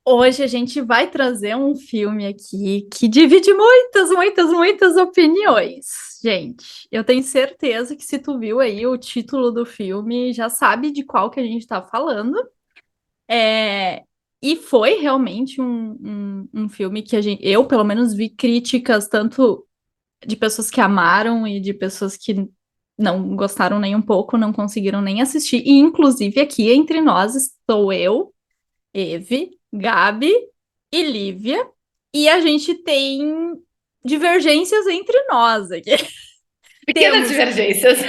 Hoje a gente vai trazer um filme aqui que divide muitas opiniões. Gente, eu tenho certeza que se tu viu aí o título do filme, já sabe de qual que a gente tá falando. É, E foi realmente um filme que eu, pelo menos, vi críticas tanto de pessoas que amaram e de pessoas que não gostaram nem um pouco, não conseguiram nem assistir. E, inclusive, aqui entre nós estou eu. Eve, Gabi e Lívia. E a gente tem divergências entre nós aqui. Pequenas Temos divergências.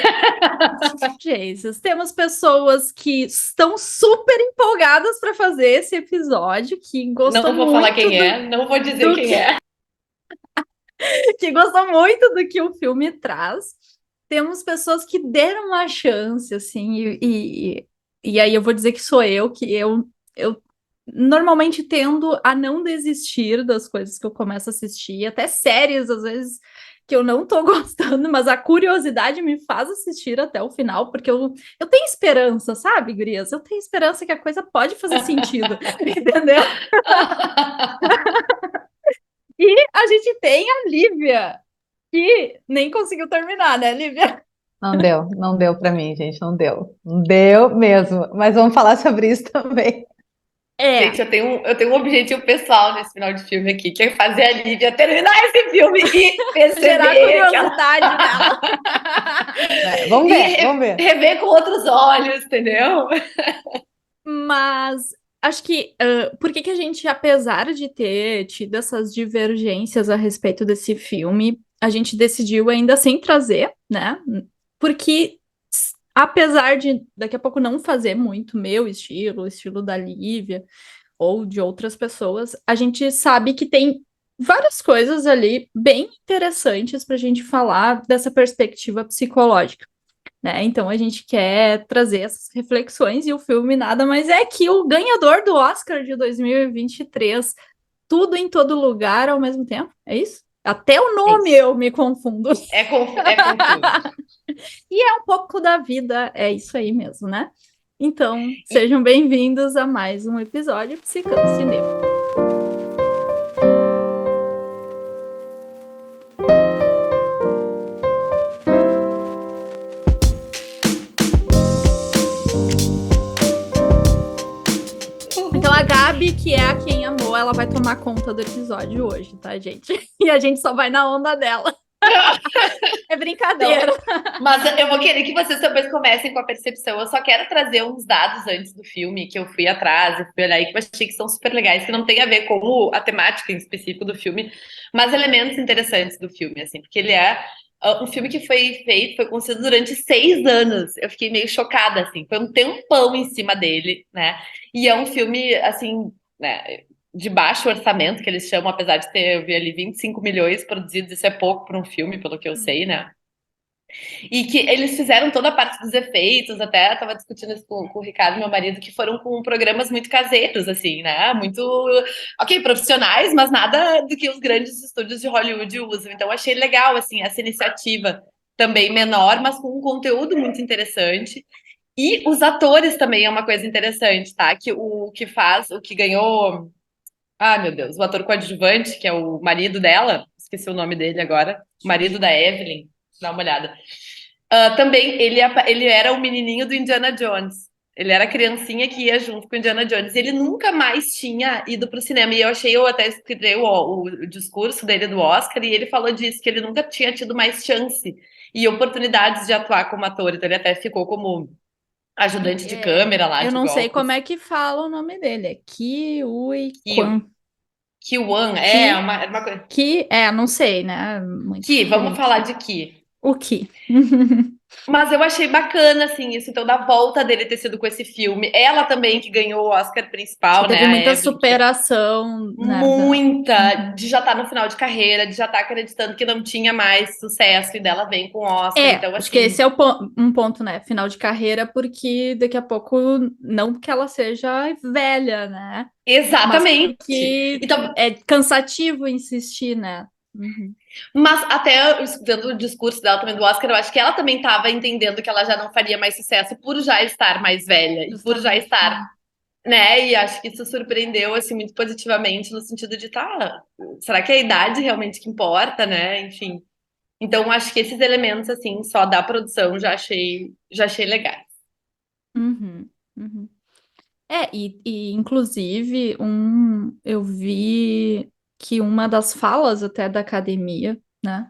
divergências, temos pessoas que estão super empolgadas para fazer esse episódio, que gostou Não vou falar muito quem é, não vou dizer do quem que, é. que gostou muito do que o filme traz. Temos pessoas que deram uma chance, assim, e aí eu vou dizer que sou eu, eu normalmente tendo a não desistir das coisas que eu começo a assistir, até séries, às vezes, que eu não tô gostando, mas a curiosidade me faz assistir até o final, porque eu tenho esperança, sabe, gurias? Eu tenho esperança que a coisa pode fazer sentido, entendeu? E a gente tem a Lívia, que nem conseguiu terminar, né, Lívia? Não deu pra mim, gente, não deu. Não deu mesmo. Mas vamos falar sobre isso também. É, Gente, eu tenho um objetivo pessoal nesse final de filme aqui, que é fazer a Lívia terminar esse filme e gerar perceber que ela. curiosidade nela. Vamos E ver, vamos ver. rever com outros olhos, entendeu? Mas acho que por que que a gente, apesar de ter tido essas divergências a respeito desse filme, a gente decidiu ainda assim trazer, né? Porque apesar de daqui a pouco não fazer muito meu estilo, o estilo da Lívia ou de outras pessoas, a gente sabe que tem várias coisas ali bem interessantes para a gente falar dessa perspectiva psicológica, né? Então a gente quer trazer essas reflexões e o filme nada mais é que o ganhador do Oscar de 2023, tudo em todo lugar ao mesmo tempo, é isso? Até o É nome isso. eu me confundo. É confuso. E é um pouco da vida, é isso aí mesmo, né? Então, E, sejam bem-vindos a mais um episódio Psicando Cinema. Então, a Gabi, que é a quem amou, ela vai tomar conta do episódio hoje, tá, gente? E a gente só vai na onda dela. É não, brincadeira. mas eu vou querer que vocês talvez comecem com a percepção. Eu só quero trazer uns dados antes do filme que eu fui atrás, eu fui olhar e que eu achei que são super legais, que não tem a ver com a temática em específico do filme, mas elementos interessantes do filme, assim, porque ele é um filme que foi construído durante 6 anos. Eu fiquei meio chocada, assim, foi um tempão em cima dele, né? E é um filme, assim, né, de baixo orçamento, que eles chamam, apesar de ter, eu vi ali 25 milhões produzidos, isso é pouco para um filme, pelo que eu sei, né? E que eles fizeram toda a parte dos efeitos, até estava discutindo isso com o Ricardo, meu marido, que foram com programas muito caseiros, assim, né? Muito, ok, profissionais, mas nada do que os grandes estúdios de Hollywood usam. Então, achei legal, assim, essa iniciativa também menor, mas com um conteúdo muito interessante. E os atores também é uma coisa interessante, tá? Que o que faz, o que ganhou. Ah, meu Deus, o ator coadjuvante, que é o marido dela, esqueci o nome dele agora, o marido da Evelyn, dá uma olhada. Também ele era o menininho do Indiana Jones. Ele era a criancinha que ia junto com o Indiana Jones. E ele nunca mais tinha ido pro cinema. E eu até escutei o discurso dele do Oscar, e ele falou disso, que ele nunca tinha tido mais chance e oportunidades de atuar como ator. Então ele até ficou como ajudante de câmera lá, Eu de não sei golpes. como é que fala o nome dele. É Ki Ui Ki, Kwan. Ki-Wan, Ki, uma coisa. não sei, né? Muito Ki, vamos diferente. falar de Ki. O Ki. Mas eu achei bacana, assim, isso, então, da volta dele ter sido com esse filme. Ela também, que ganhou o Oscar Que principal, né, teve a muita Evelyn, que é superação, né? muita, Uhum. de já estar no final de carreira, de já estar acreditando que não tinha mais sucesso, e dela vem com o Oscar. Então, Acho que assim, esse é um ponto, né? Final de carreira, porque daqui a pouco, não porque ela seja velha, né? Mas exatamente. porque Então, é cansativo insistir, né? Uhum. mas até escutando o discurso dela também do Oscar, eu acho que ela também estava entendendo que ela já não faria mais sucesso por já estar mais velha e por já Justamente. estar né? E acho que isso surpreendeu, assim, muito positivamente, no sentido de, tá, será que é a idade realmente que importa, né? Enfim. Então, acho que esses elementos, assim, só da produção já achei legais. Uhum, uhum. Inclusive eu vi que uma das falas até da academia, né,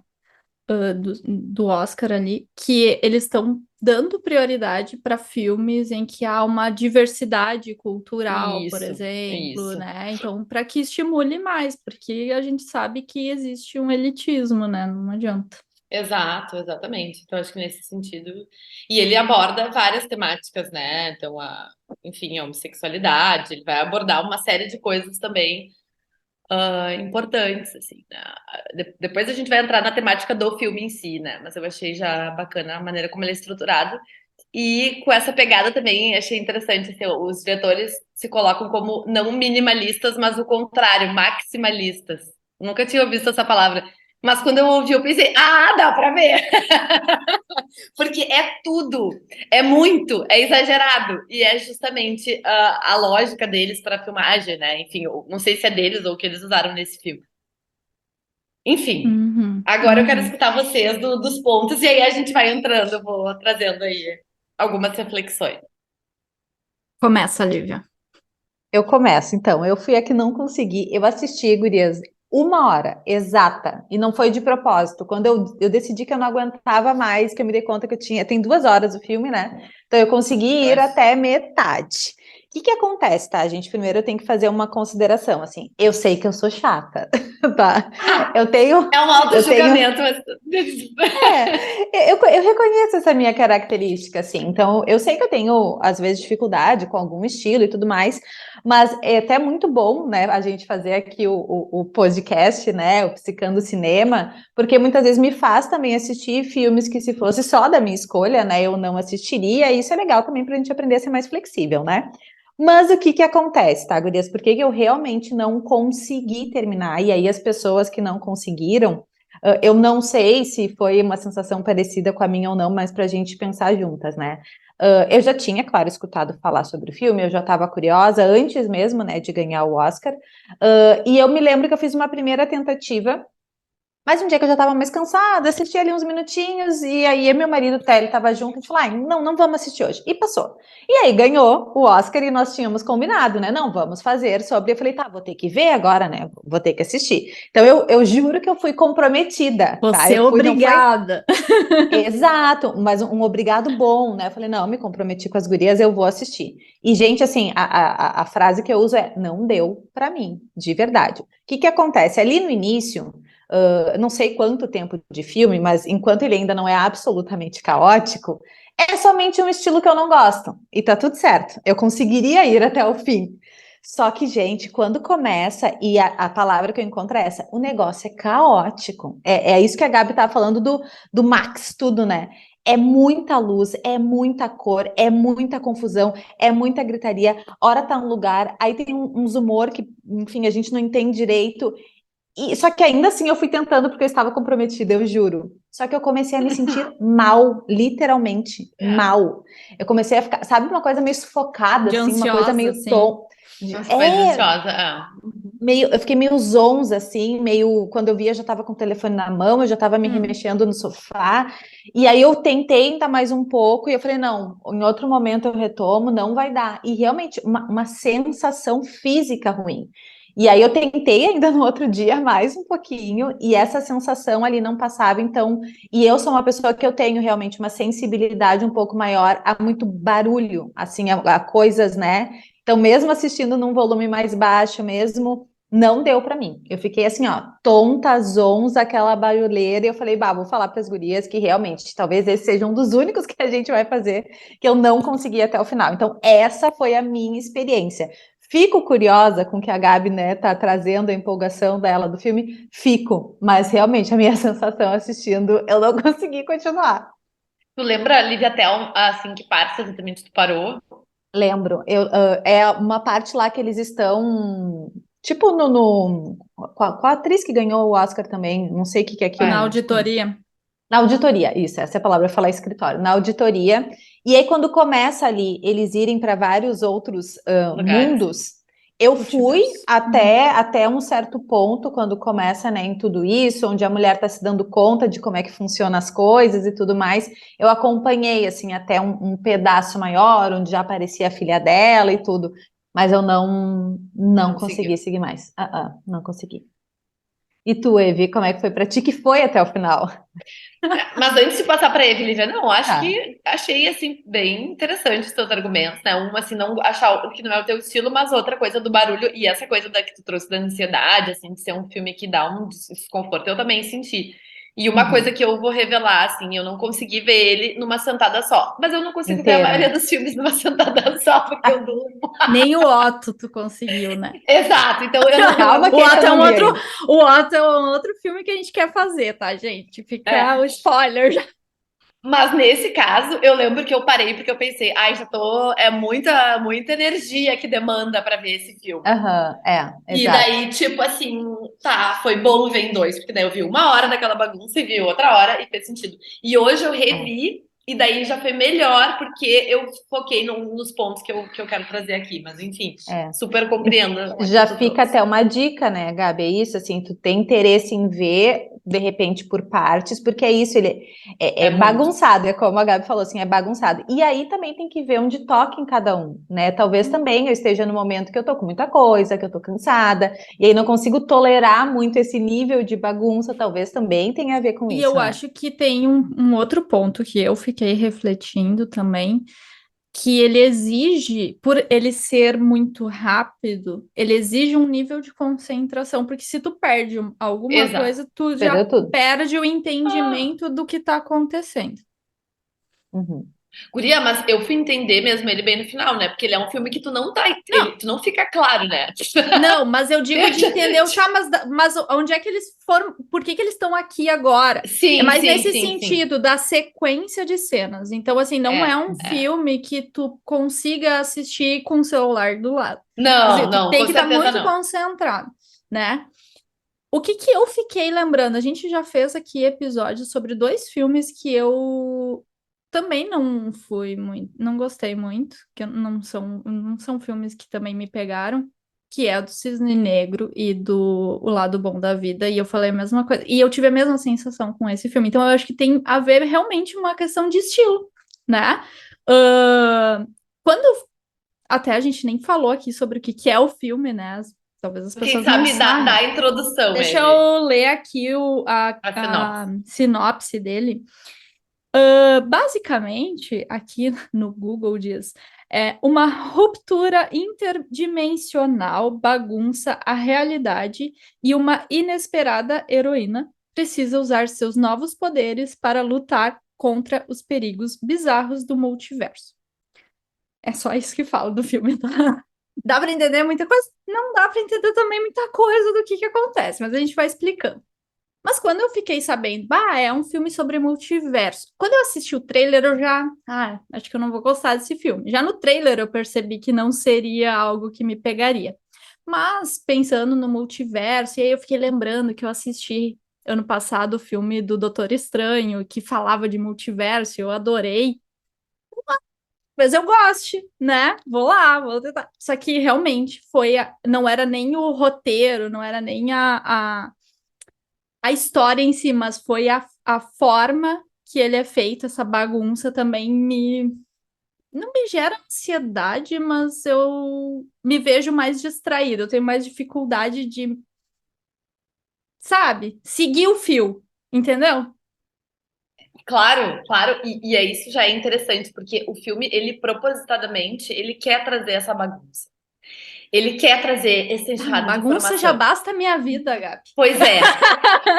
do Oscar ali, que eles estão dando prioridade para filmes em que há uma diversidade cultural, por exemplo, Isso. né? Então, para que estimule mais, porque a gente sabe que existe um elitismo, né? Não adianta. Exato, exatamente. Então, acho que nesse sentido. E ele aborda várias temáticas, né? Então, enfim, a homossexualidade, ele vai abordar uma série de coisas também importantes, assim, né? Depois a gente vai entrar na temática do filme em si, né? Mas eu achei já bacana a maneira como ele é estruturado. E com essa pegada também achei interessante, assim, os diretores se colocam como não minimalistas, mas o contrário, maximalistas. Nunca tinha visto essa palavra. Mas quando eu ouvi, eu pensei, dá pra ver! Porque é tudo, é muito, é exagerado. E é justamente a lógica deles para a filmagem, né? Enfim, eu não sei se é deles ou o que eles usaram nesse filme. Enfim, Uhum, agora eu quero uhum. escutar vocês dos pontos, e aí a gente vai entrando, eu vou trazendo aí algumas reflexões. Começa, Lívia. Eu começo, então. Eu fui a que não consegui. Eu assisti, gurias, 1 hora exata. E não foi de propósito. Quando eu decidi que eu não aguentava mais, que eu me dei conta que eu tinha. Tem 2 horas o filme, né? Então eu consegui ir até metade. O que que acontece, tá, gente? Primeiro eu tenho que fazer uma consideração, assim. Eu sei que eu sou chata, tá? Ah, Eu tenho, é um eu tenho auto-julgamento, mas. eu reconheço essa minha característica, assim. Então, eu sei que eu tenho, às vezes, dificuldade com algum estilo e tudo mais, mas é até muito bom, né, a gente fazer aqui o podcast, né, o Psicando Cinema, porque muitas vezes me faz também assistir filmes que, se fosse só da minha escolha, né, eu não assistiria, e isso é legal também para a gente aprender a ser mais flexível, né? Mas o que que acontece, tá, gurias? Por que que eu realmente não consegui terminar? E aí as pessoas que não conseguiram, eu não sei se foi uma sensação parecida com a minha ou não, mas para a gente pensar juntas, né? Eu já tinha, claro, escutado falar sobre o filme, eu já estava curiosa antes mesmo, né, de ganhar o Oscar. E eu me lembro que eu fiz uma primeira tentativa, mas um dia que eu já estava mais cansada, assisti ali uns minutinhos, e aí meu marido, Télio, estava junto, e falou, não vamos assistir hoje. E passou. E aí ganhou o Oscar e nós tínhamos combinado, né? Não, vamos fazer sobre. Eu falei, tá, vou ter que ver agora, né? Vou ter que assistir. Então eu juro que eu fui comprometida, tá? Você Eu é fui, não foi obrigada. exato, mas um obrigado bom, né? Eu falei, não, me comprometi com as gurias, eu vou assistir. E, gente, assim, a frase que eu uso é, não deu pra mim, de verdade. O que que acontece? Ali no início, não sei quanto tempo de filme, mas enquanto ele ainda não é absolutamente caótico, é somente um estilo que eu não gosto. E tá tudo certo. Eu conseguiria ir até o fim. Só que, gente, quando começa, e a palavra que eu encontro é essa, o negócio é caótico. É isso que a Gabi tá falando do Max, tudo, né? É muita luz, é muita cor, é muita confusão, é muita gritaria. Hora tá um lugar, aí tem uns humor que, enfim, a gente não entende direito. E, só que ainda assim eu fui tentando porque eu estava comprometida, eu juro. Só que eu comecei a me sentir mal, literalmente mal. Eu comecei a ficar, sabe, uma coisa meio sufocada, De assim, uma coisa ansiosa, meio assim. tom. Nossa, mais ansiosa. Eu fiquei meio zonza, assim, meio. Quando eu vi, eu já estava com o telefone na mão, eu já estava me remexendo no sofá. E aí eu tentei ainda mais um pouco, e eu falei, não, em outro momento eu retomo, não vai dar. E realmente, uma sensação física ruim. E aí eu tentei ainda no outro dia mais um pouquinho, e essa sensação ali não passava, então. E eu sou uma pessoa que eu tenho realmente uma sensibilidade um pouco maior a muito barulho, assim, a coisas, né? Então, mesmo assistindo num volume mais baixo, mesmo não deu pra mim. Eu fiquei assim, ó, tonta, zonza, aquela barulheira, e eu falei, vou falar para as gurias que realmente, talvez esse seja um dos únicos que a gente vai fazer, que eu não consegui até o final. Então, essa foi a minha experiência. Fico curiosa com o que a Gabi, né, tá trazendo a empolgação dela do filme, fico, mas realmente a minha sensação assistindo, eu não consegui continuar. Tu lembra, Lívia, até assim, que parte exatamente tu parou? Lembro, é uma parte lá que eles estão, tipo, com a atriz que ganhou o Oscar também, não sei o que que é aquilo, Na É. tipo, auditoria. na auditoria, isso, essa é a palavra, eu ia falar escritório, na auditoria, E aí, quando começa ali, eles irem para vários outros Lugares. mundos, eu fui Multiverso. até um certo ponto, quando começa, né, em tudo isso, onde a mulher está se dando conta de como é que funcionam as coisas e tudo mais. Eu acompanhei, assim, até um pedaço maior, onde já aparecia a filha dela e tudo. Mas eu não consegui seguiu. seguir mais. Não consegui. E tu, Evi, como é que foi para ti, que foi até o final? Mas antes de passar para Evelyn, não, acho Tá. que achei assim bem interessante os teus argumentos, né? Um assim não achar que não é o teu estilo, mas outra coisa do barulho e essa coisa da que tu trouxe da ansiedade, assim, de ser um filme que dá um desconforto, eu também senti. E uma coisa Uhum. que eu vou revelar, assim, eu não consegui ver ele numa sentada só. Mas eu não consigo ver a Inteiro. maioria dos filmes numa sentada só, porque eu durmo. Nem o Otto tu conseguiu, né? Exato, então eu não. Calma que O esse eu Otto é não um vi outro, ainda. o Otto é um outro filme que a gente quer fazer, tá, gente? Fica É. o spoiler já. Mas nesse caso, eu lembro que eu parei porque eu pensei, ai, já tô. É muita energia que demanda pra ver esse filme. Aham, E exato. daí, tipo assim, tá, foi bom ver em dois, porque daí eu vi uma hora daquela bagunça e vi outra hora e fez sentido. E hoje eu É. revi, e daí já foi melhor, porque eu foquei nos pontos que eu quero trazer aqui. Mas enfim, É. super compreendo o que Já tu fica trouxe. até uma dica, né, Gabi? É isso, assim, tu tem interesse em ver, de repente, por partes, porque é isso, ele é É muito. bagunçado, é como a Gabi falou, assim, é bagunçado. E aí também tem que ver onde toca em cada um, né? Talvez também eu esteja no momento que eu tô com muita coisa, que eu tô cansada, e aí não consigo tolerar muito esse nível de bagunça, talvez também tenha a ver com E isso, eu né? acho que tem um outro ponto que eu fiquei refletindo também, que ele exige, por ele ser muito rápido, ele exige um nível de concentração, porque se tu perde alguma Exato. coisa, tu já Perdeu tudo. perde o Ah, entendimento do que tá acontecendo. Uhum. guria, mas eu fui entender mesmo ele bem no final, né? Porque ele é um filme que tu não tá. Não, Tu não fica claro, né? não, mas eu digo de entender, tá, mas onde é que eles foram, por que que eles estão aqui agora? É Sim, mais sim, nesse sim, sim. sentido da sequência de cenas. Então, assim, não é É, um é. filme que tu consiga assistir com o celular do lado. Assim, Não, tu não, tem com que estar certeza muito não. concentrado, né? O que que eu fiquei lembrando? A gente já fez aqui episódios sobre dois filmes que eu também não fui muito, não gostei muito, que não são filmes que também me pegaram, que é o do Cisne Negro e do O Lado Bom da Vida, e eu falei a mesma coisa. E eu tive a mesma sensação com esse filme. Então eu acho que tem a ver realmente uma questão de estilo, né? Quando até a gente nem falou aqui sobre o que que é o filme, né? Talvez as Quem pessoas não sabe dar saibam. a introdução, Deixa Eve, eu ler aqui a a sinopse. sinopse dele. Basicamente, aqui no Google diz, uma ruptura interdimensional bagunça a realidade e uma inesperada heroína precisa usar seus novos poderes para lutar contra os perigos bizarros do multiverso. É só isso que fala do filme, tá? Dá para entender muita coisa? Não dá para entender também muita coisa do que acontece, mas a gente vai explicando. Mas quando eu fiquei sabendo, é um filme sobre multiverso. Quando eu assisti o trailer, eu já, acho que eu não vou gostar desse filme. Já no trailer eu percebi que não seria algo que me pegaria. Mas pensando no multiverso, e aí eu fiquei lembrando que eu assisti ano passado o filme do Doutor Estranho, que falava de multiverso, e eu adorei. Talvez eu goste, né? Vou lá, vou tentar. Só que realmente não era nem o roteiro, não era nem a história em si, mas foi a forma que ele é feito, essa bagunça também não me gera ansiedade, mas eu me vejo mais distraída, eu tenho mais dificuldade de, sabe, seguir o fio, entendeu? Claro, claro, e é isso já é interessante, porque o filme, ele propositadamente, ele quer trazer essa bagunça. Ele quer trazer esse enxurrado de Bagunça já informação. basta a minha vida, Gabi. Pois é.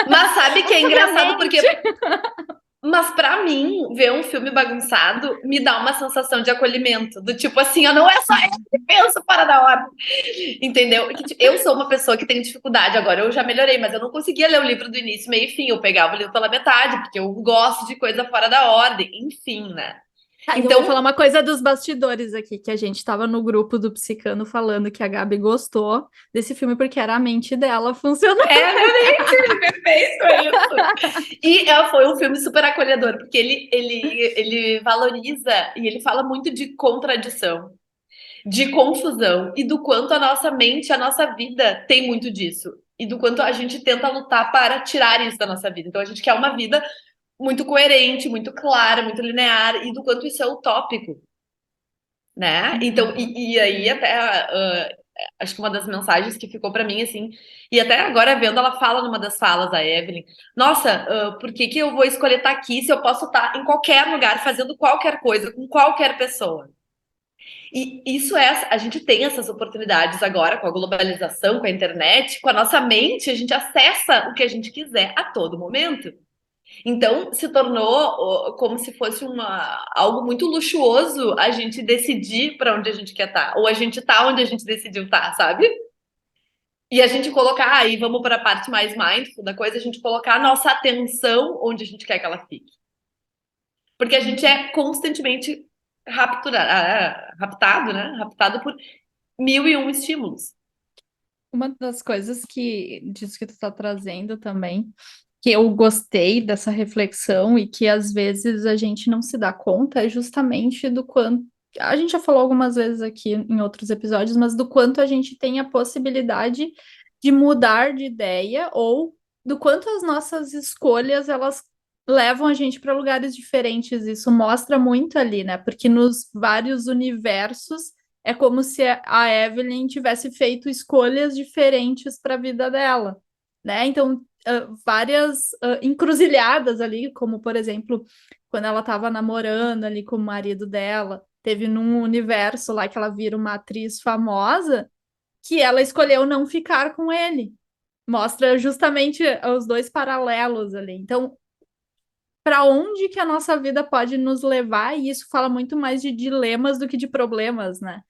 Mas sabe que é engraçado porque Obviamente. mas pra mim, ver um filme bagunçado me dá uma sensação de acolhimento, do tipo assim, ó, não é só eu que penso fora da hora, entendeu? Eu sou uma pessoa que tem dificuldade agora, eu já melhorei, mas eu não conseguia ler o livro do início, meio e fim, eu pegava o livro pela metade, porque eu gosto de coisa fora da ordem, enfim, né? Tá, então eu vou falar uma coisa dos bastidores aqui, que a gente tava no grupo do Psicano falando que a Gabi gostou desse filme porque era a mente dela funcionando. Perfeito isso. E foi um filme super acolhedor, porque ele valoriza e ele fala muito de contradição, de confusão, e do quanto a nossa mente, a nossa vida tem muito disso. E do quanto a gente tenta lutar para tirar isso da nossa vida. Então a gente quer uma vida muito coerente, muito clara, muito linear, e do quanto isso é utópico, né? Então, e aí até acho que uma das mensagens que ficou para mim, assim, e até agora vendo, ela fala numa das falas da Evelyn, nossa, por que que eu vou escolher estar aqui se eu posso estar em qualquer lugar, fazendo qualquer coisa, com qualquer pessoa? E isso a gente tem essas oportunidades agora com a globalização, com a internet, com a nossa mente, a gente acessa o que a gente quiser a todo momento. Então, se tornou como se fosse algo muito luxuoso a gente decidir para onde a gente quer estar, ou a gente tá onde a gente decidiu estar, sabe? E a gente colocar, aí vamos para a parte mais mindful da coisa, a gente colocar a nossa atenção onde a gente quer que ela fique. Porque a gente é constantemente raptado, né? Raptado por 1001 estímulos. Uma das coisas disso que tu tá trazendo também, que eu gostei dessa reflexão e que às vezes a gente não se dá conta, é justamente do quanto. A gente já falou algumas vezes aqui em outros episódios, mas do quanto a gente tem a possibilidade de mudar de ideia ou do quanto as nossas escolhas elas levam a gente para lugares diferentes. Isso mostra muito ali, né? Porque nos vários universos é como se a Evelyn tivesse feito escolhas diferentes para a vida dela, né? Então, várias encruzilhadas ali, como, por exemplo, quando ela estava namorando ali com o marido dela, teve num universo lá que ela vira uma atriz famosa, que ela escolheu não ficar com ele. Mostra justamente os dois paralelos ali. Então, para onde que a nossa vida pode nos levar? E isso fala muito mais de dilemas do que de problemas, né?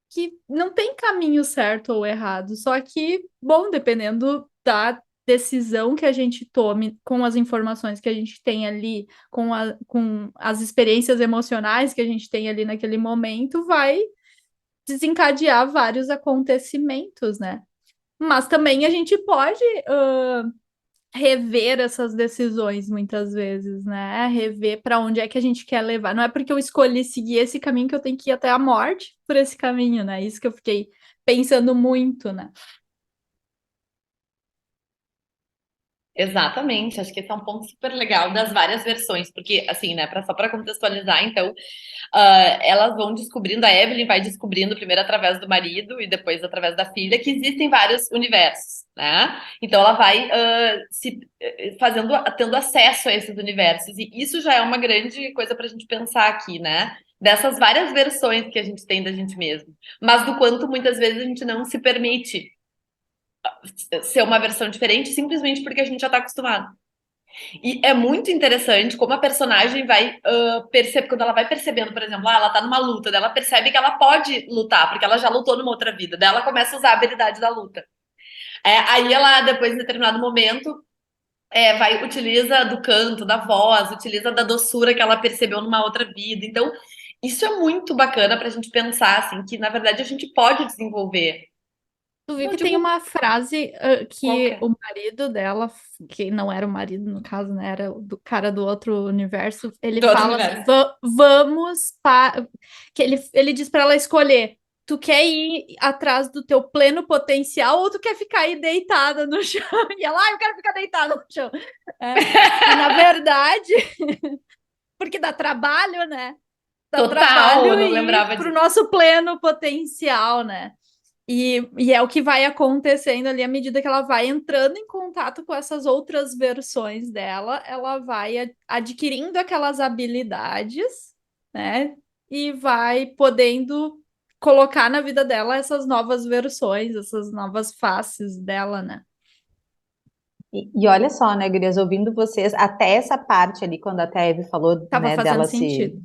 Que não tem caminho certo ou errado, só que, bom, dependendo da decisão que a gente tome, com as informações que a gente tem ali, com as experiências emocionais que a gente tem ali naquele momento, vai desencadear vários acontecimentos, né? Mas também a gente pode rever essas decisões muitas vezes, né? Rever para onde é que a gente quer levar. Não é porque eu escolhi seguir esse caminho que eu tenho que ir até a morte por esse caminho, né? Isso que eu fiquei pensando muito, né? Exatamente, acho que esse é um ponto super legal das várias versões, porque assim, né, só para contextualizar, então, elas vão descobrindo, a Evelyn vai descobrindo primeiro através do marido e depois através da filha que existem vários universos, né? Então ela vai tendo acesso a esses universos, e isso já é uma grande coisa para a gente pensar aqui, né? Dessas várias versões que a gente tem da gente mesmo, mas do quanto muitas vezes a gente não se permite ser uma versão diferente simplesmente porque a gente já tá acostumado. E é muito interessante como a personagem vai perceber, quando ela vai percebendo, por exemplo, ela tá numa luta, ela percebe que ela pode lutar, porque ela já lutou numa outra vida, daí ela começa a usar a habilidade da luta. Aí ela, depois, em determinado momento, utiliza do canto, da voz, utiliza da doçura que ela percebeu numa outra vida. Então, isso é muito bacana pra gente pensar, assim, que na verdade a gente pode desenvolver. Tu viu Não que tem digo uma frase que qualquer. o marido dela, que não era o marido, no caso, né? Era do cara do outro universo, ele Do outro fala assim: universo. Vamos para. Que ele diz para ela escolher. Tu quer ir atrás do teu pleno potencial ou tu quer ficar aí deitada no chão? E ela, eu quero ficar deitada no chão. E na verdade, porque dá trabalho, né? Dá Total, eu trabalho não ir lembrava pro disso. nosso pleno potencial, né? E é o que vai acontecendo ali à medida que ela vai entrando em contato com essas outras versões dela, ela vai adquirindo aquelas habilidades, né? E vai podendo colocar na vida dela essas novas versões, essas novas faces dela, né? E olha só, né, gurias, ouvindo vocês, até essa parte ali, quando a Eve falou, Tava né, fazendo dela se... sentido.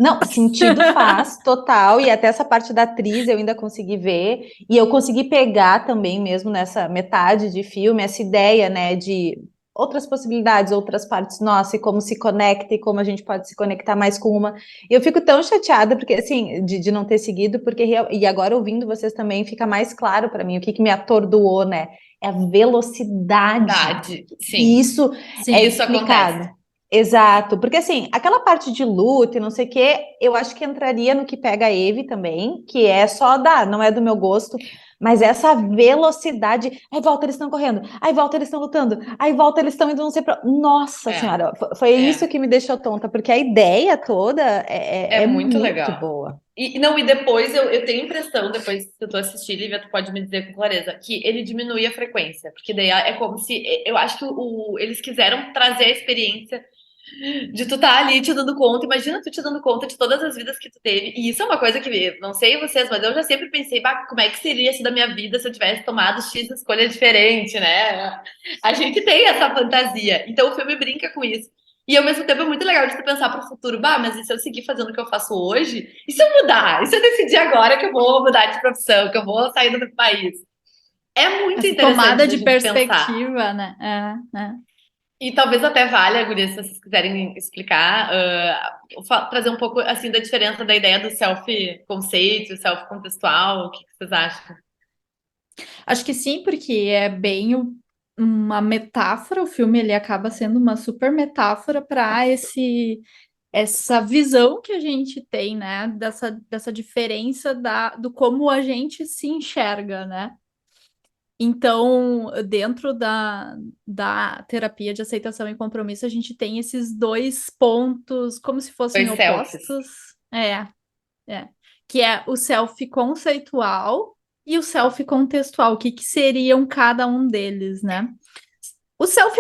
Não, sentido faz, total, e até essa parte da atriz eu ainda consegui ver, e eu consegui pegar também mesmo nessa metade de filme, essa ideia, né, de outras possibilidades, outras partes nossas, e como se conecta, e como a gente pode se conectar mais com uma. E eu fico tão chateada, porque assim, de não ter seguido, porque e agora ouvindo vocês também, fica mais claro para mim o que me atordoou, né? É a velocidade. Sim. E isso é Isso explicado. acontece. Exato, porque assim, aquela parte de luta e não sei o quê, eu acho que entraria no que pega a Eve também, que é só não é do meu gosto, mas essa velocidade, aí volta eles estão correndo, aí volta eles estão lutando, aí volta eles estão indo não sei pra... Nossa senhora, foi isso que me deixou tonta, porque a ideia toda É muito muito legal. boa. E depois eu tenho a impressão, depois que tu assistir, Lívia, tu pode me dizer com clareza, que ele diminui a frequência, porque daí é como se, eu acho que eles quiseram trazer a experiência de tu tá ali te dando conta, imagina tu te dando conta de todas as vidas que tu teve, e isso é uma coisa que, não sei vocês, mas eu já sempre pensei, bah, como é que seria sido a minha vida se eu tivesse tomado X escolha diferente, né? A gente tem essa fantasia, então o filme brinca com isso. E ao mesmo tempo é muito legal de tu pensar pro futuro, bah, mas e se eu seguir fazendo o que eu faço hoje? E se eu mudar? E se eu decidir agora que eu vou mudar de profissão, que eu vou sair do país? É muito Essa interessante tomada da de gente pensar. perspectiva, né? E talvez até valha, gurias, se vocês quiserem explicar, trazer um pouco assim da diferença da ideia do self-conceito, self-contextual, o que vocês acham? Acho que sim, porque é bem uma metáfora, o filme ele acaba sendo uma super metáfora para essa visão que a gente tem, né, dessa diferença do como a gente se enxerga, né? Então, dentro da terapia de aceitação e compromisso, a gente tem esses dois pontos como se fossem Dois selfies. opostos. É. Que é o self conceitual e o self contextual. O que seriam cada um deles, né? O self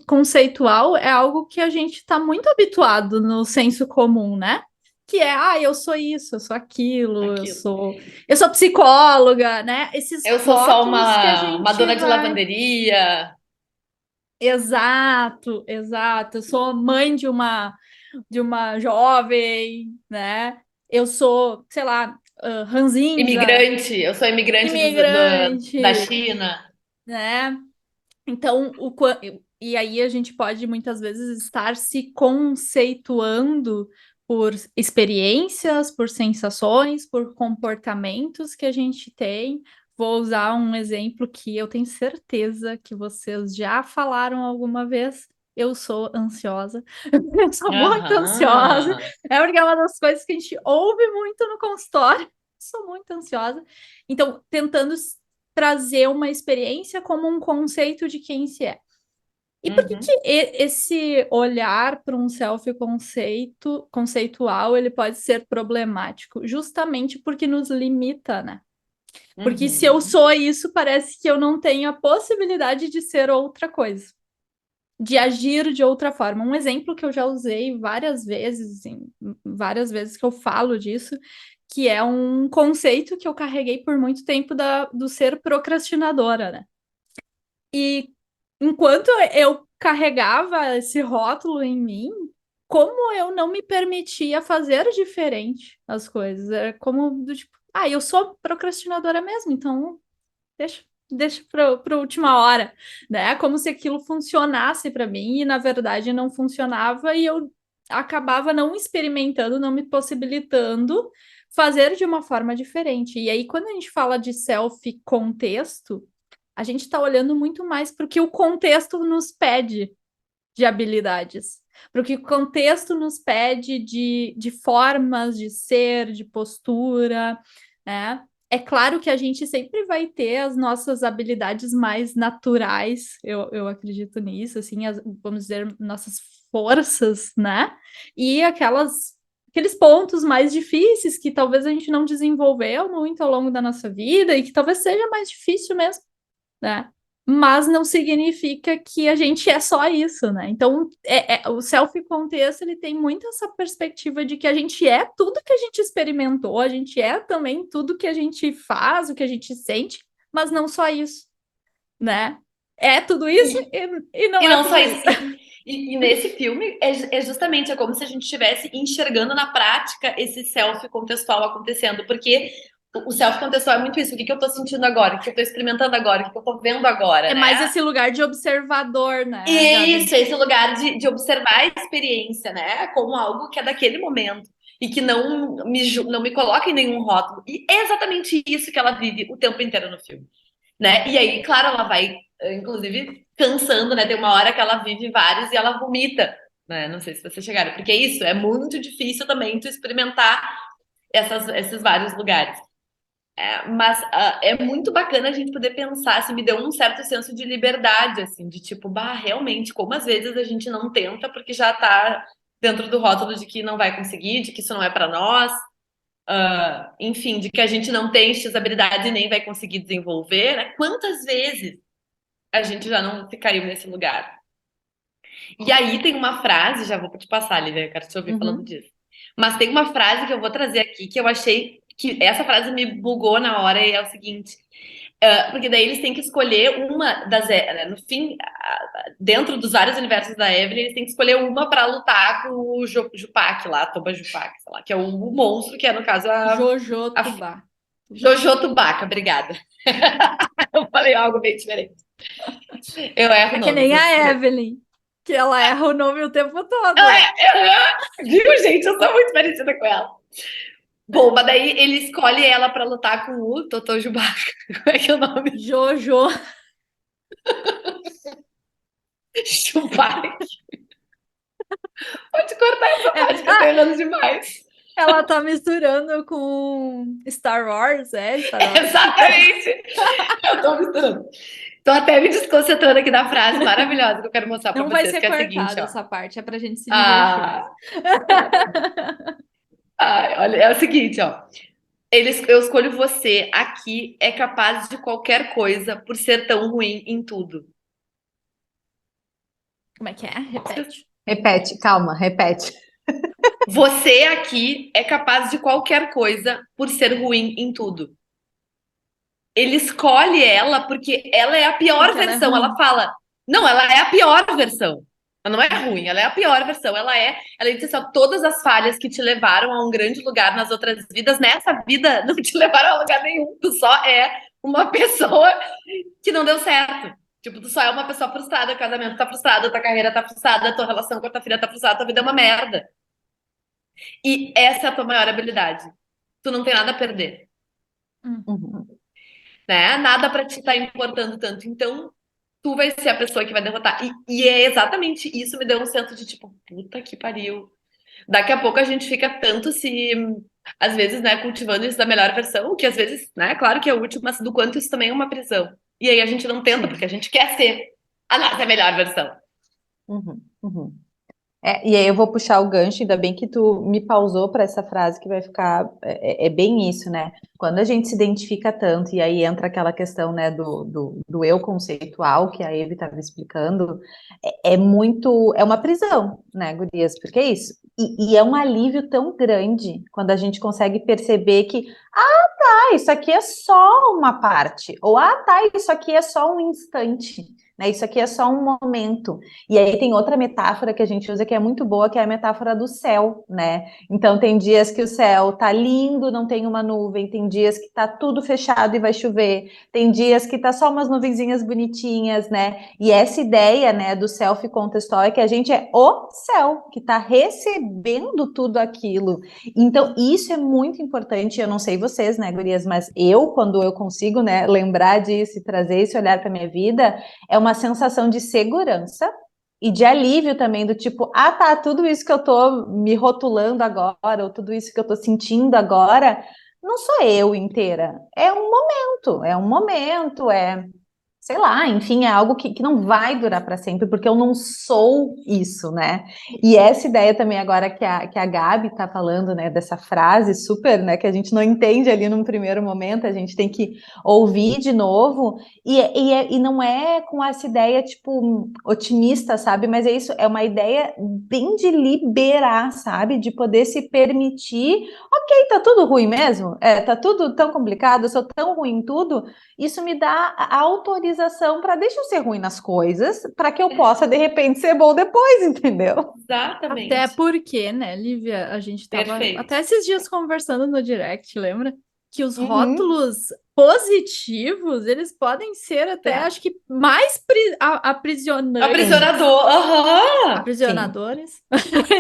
conceitual é algo que a gente está muito habituado no senso comum, né? Que é, eu sou isso, eu sou aquilo, Aquilo. eu sou psicóloga, né? Esses Eu sou só rótulos que a uma gente dona de vai. lavanderia. Exato, exato. Eu sou mãe de uma jovem, né? Eu sou, sei lá, ranzinza, Imigrante. Eu sou imigrante da imigrante, China. né? Então, e aí a gente pode muitas vezes estar se conceituando por experiências, por sensações, por comportamentos que a gente tem. Vou usar um exemplo que eu tenho certeza que vocês já falaram alguma vez. Eu sou ansiosa. Eu sou muito ansiosa. Aham. Porque é uma das coisas que a gente ouve muito no consultório. Sou muito ansiosa. Então, tentando trazer uma experiência como um conceito de quem se é. E por que Uhum. esse olhar para um conceitual ele pode ser problemático? Justamente porque nos limita, né? Porque se eu Uhum. sou isso, parece que eu não tenho a possibilidade de ser outra coisa, de agir de outra forma. Um exemplo que eu já usei várias vezes que eu falo disso, que é um conceito que eu carreguei por muito tempo do ser procrastinadora, né? E enquanto eu carregava esse rótulo em mim, como eu não me permitia fazer diferente as coisas. Era como do tipo, eu sou procrastinadora mesmo, então deixa para última hora, né? Como se aquilo funcionasse para mim e na verdade não funcionava e eu acabava não experimentando, não me possibilitando fazer de uma forma diferente. E aí quando a gente fala de self contexto, a gente está olhando muito mais para o que o contexto nos pede de habilidades, para o que o contexto nos pede de formas de ser, de postura, né? É claro que a gente sempre vai ter as nossas habilidades mais naturais, eu acredito nisso, assim, vamos dizer, nossas forças, né? E aqueles pontos mais difíceis que talvez a gente não desenvolveu muito ao longo da nossa vida e que talvez seja mais difícil mesmo, né? Mas não significa que a gente é só isso, né? Então, o self-contexto, ele tem muito essa perspectiva de que a gente é tudo que a gente experimentou, a gente é também tudo que a gente faz, o que a gente sente, mas não só isso, né? É tudo isso e não E é não só tudo isso. isso. E nesse filme é justamente como se a gente estivesse enxergando na prática esse self contextual acontecendo, porque O self-contextual é muito isso. O que eu tô sentindo agora? O que eu tô experimentando agora? O que eu tô vendo agora, É né? mais esse lugar de observador, né, Gabi? Isso, esse lugar de observar a experiência, né? Como algo que é daquele momento. E que não me coloca em nenhum rótulo. E é exatamente isso que ela vive o tempo inteiro no filme, né? E aí, claro, ela vai, inclusive, cansando, né? Tem uma hora que ela vive vários e ela vomita, né? Não sei se vocês chegaram, porque é isso, é muito difícil também tu experimentar esses vários lugares. Mas é muito bacana a gente poder pensar, assim, me deu um certo senso de liberdade, assim, de tipo, bah, realmente, como às vezes a gente não tenta porque já tá dentro do rótulo de que não vai conseguir, de que isso não é para nós, enfim, de que a gente não tem X habilidade e nem vai conseguir desenvolver, né? Quantas vezes a gente já não se caiu nesse lugar? E aí tem uma frase, já vou te passar, Lívia, eu quero te ouvir falando disso. Mas tem uma frase que eu vou trazer aqui que eu achei que essa frase me bugou na hora e é o seguinte. Porque daí eles têm que escolher uma das. No fim, dentro dos vários universos da Evelyn, eles têm que escolher uma para lutar com o Jupak lá, Toba Jupak, sei lá, que é o monstro, que é, no caso, Jojo a Tubá. Jojo Tubaca, obrigada. Eu falei algo bem diferente. Eu erro É o que nome. nem a Evelyn, que ela erra o nome o tempo todo. Viu, gente? Eu sou muito parecida com ela. Bom, mas daí ele escolhe ela pra lutar com o Totô Chewbacca. Como é que é o nome? Jojo. Chewbacca. Pode cortar essa parte que eu tô errando demais. Ela tá misturando com Star Wars, Star Wars. Exatamente. Eu tô misturando. Tô até me desconcentrando aqui na frase maravilhosa que eu quero mostrar pra Não vai vocês, ser que é a seguinte, cortada ó. essa parte, é pra gente se divertir mais. Olha, é o seguinte, ó. Eu escolho você aqui, é capaz de qualquer coisa por ser tão ruim em tudo. Como é que é? Repete. Repete, calma, repete. Você aqui é capaz de qualquer coisa por ser ruim em tudo. Ele escolhe ela porque ela é a pior Porque ela é versão. Ela ruim. fala, não, ela é a pior versão. Ela não é ruim, ela é a pior versão. Ela diz assim, ó, todas as falhas que te levaram a um grande lugar nas outras vidas, nessa vida não te levaram a lugar nenhum. Tu só é uma pessoa que não deu certo. Tipo, tu só é uma pessoa frustrada, o casamento tá frustrado, tua carreira tá frustrada, tua relação com a tua filha tá frustrada, tua vida é uma merda. E essa é a tua maior habilidade. Tu não tem nada a perder, Uhum. né? Nada pra te estar importando tanto. Então, tu vai ser a pessoa que vai derrotar. E é exatamente isso, me deu um senso de tipo, puta que pariu. Daqui a pouco a gente fica tanto se, às vezes, né, cultivando isso da melhor versão, que às vezes, né, claro que é útil, mas do quanto isso também é uma prisão. E aí a gente não tenta, Sim. porque a gente quer ser a nossa melhor versão. Uhum, uhum. E aí eu vou puxar o gancho, ainda bem que tu me pausou para essa frase que vai ficar, é bem isso, né? Quando a gente se identifica tanto, e aí entra aquela questão, né, do eu conceitual que a Eve estava explicando, é uma prisão, né, gurias? Porque é isso. E é um alívio tão grande quando a gente consegue perceber que, isso aqui é só uma parte, ou isso aqui é só um instante. Né, isso aqui é só um momento. E aí tem outra metáfora que a gente usa que é muito boa, que é a metáfora do céu, né? Então tem dias que o céu tá lindo, não tem uma nuvem, tem dias que tá tudo fechado e vai chover, tem dias que tá só umas nuvenzinhas bonitinhas, né? E essa ideia, né, do self-contextual é que a gente é o céu, que tá recebendo tudo aquilo. Então isso é muito importante, eu não sei vocês, né, gurias, mas quando eu consigo, né, lembrar disso e trazer esse olhar para minha vida, é uma sensação de segurança e de alívio também, do tipo, tudo isso que eu tô me rotulando agora, ou tudo isso que eu tô sentindo agora, não sou eu inteira. É um momento, sei lá, enfim, é algo que não vai durar para sempre, porque eu não sou isso, né? E essa ideia também agora que a Gabi tá falando, né, dessa frase super, né, que a gente não entende ali num primeiro momento, a gente tem que ouvir de novo, e não é com essa ideia, tipo, otimista, sabe? Mas é uma ideia bem de liberar, sabe? De poder se permitir, ok, tá tudo ruim mesmo? Tá tudo tão complicado, eu sou tão ruim em tudo, isso me dá a autorização para deixa eu ser ruim nas coisas, para que eu possa, de repente, ser bom depois, entendeu? Exatamente. Até porque, né, Lívia, a gente tava Perfeito. até esses dias conversando no direct, lembra? que os Uhum. rótulos positivos, eles podem ser até, É. acho que, mais aprisionantes, Aprisionador, aham. aprisionadores,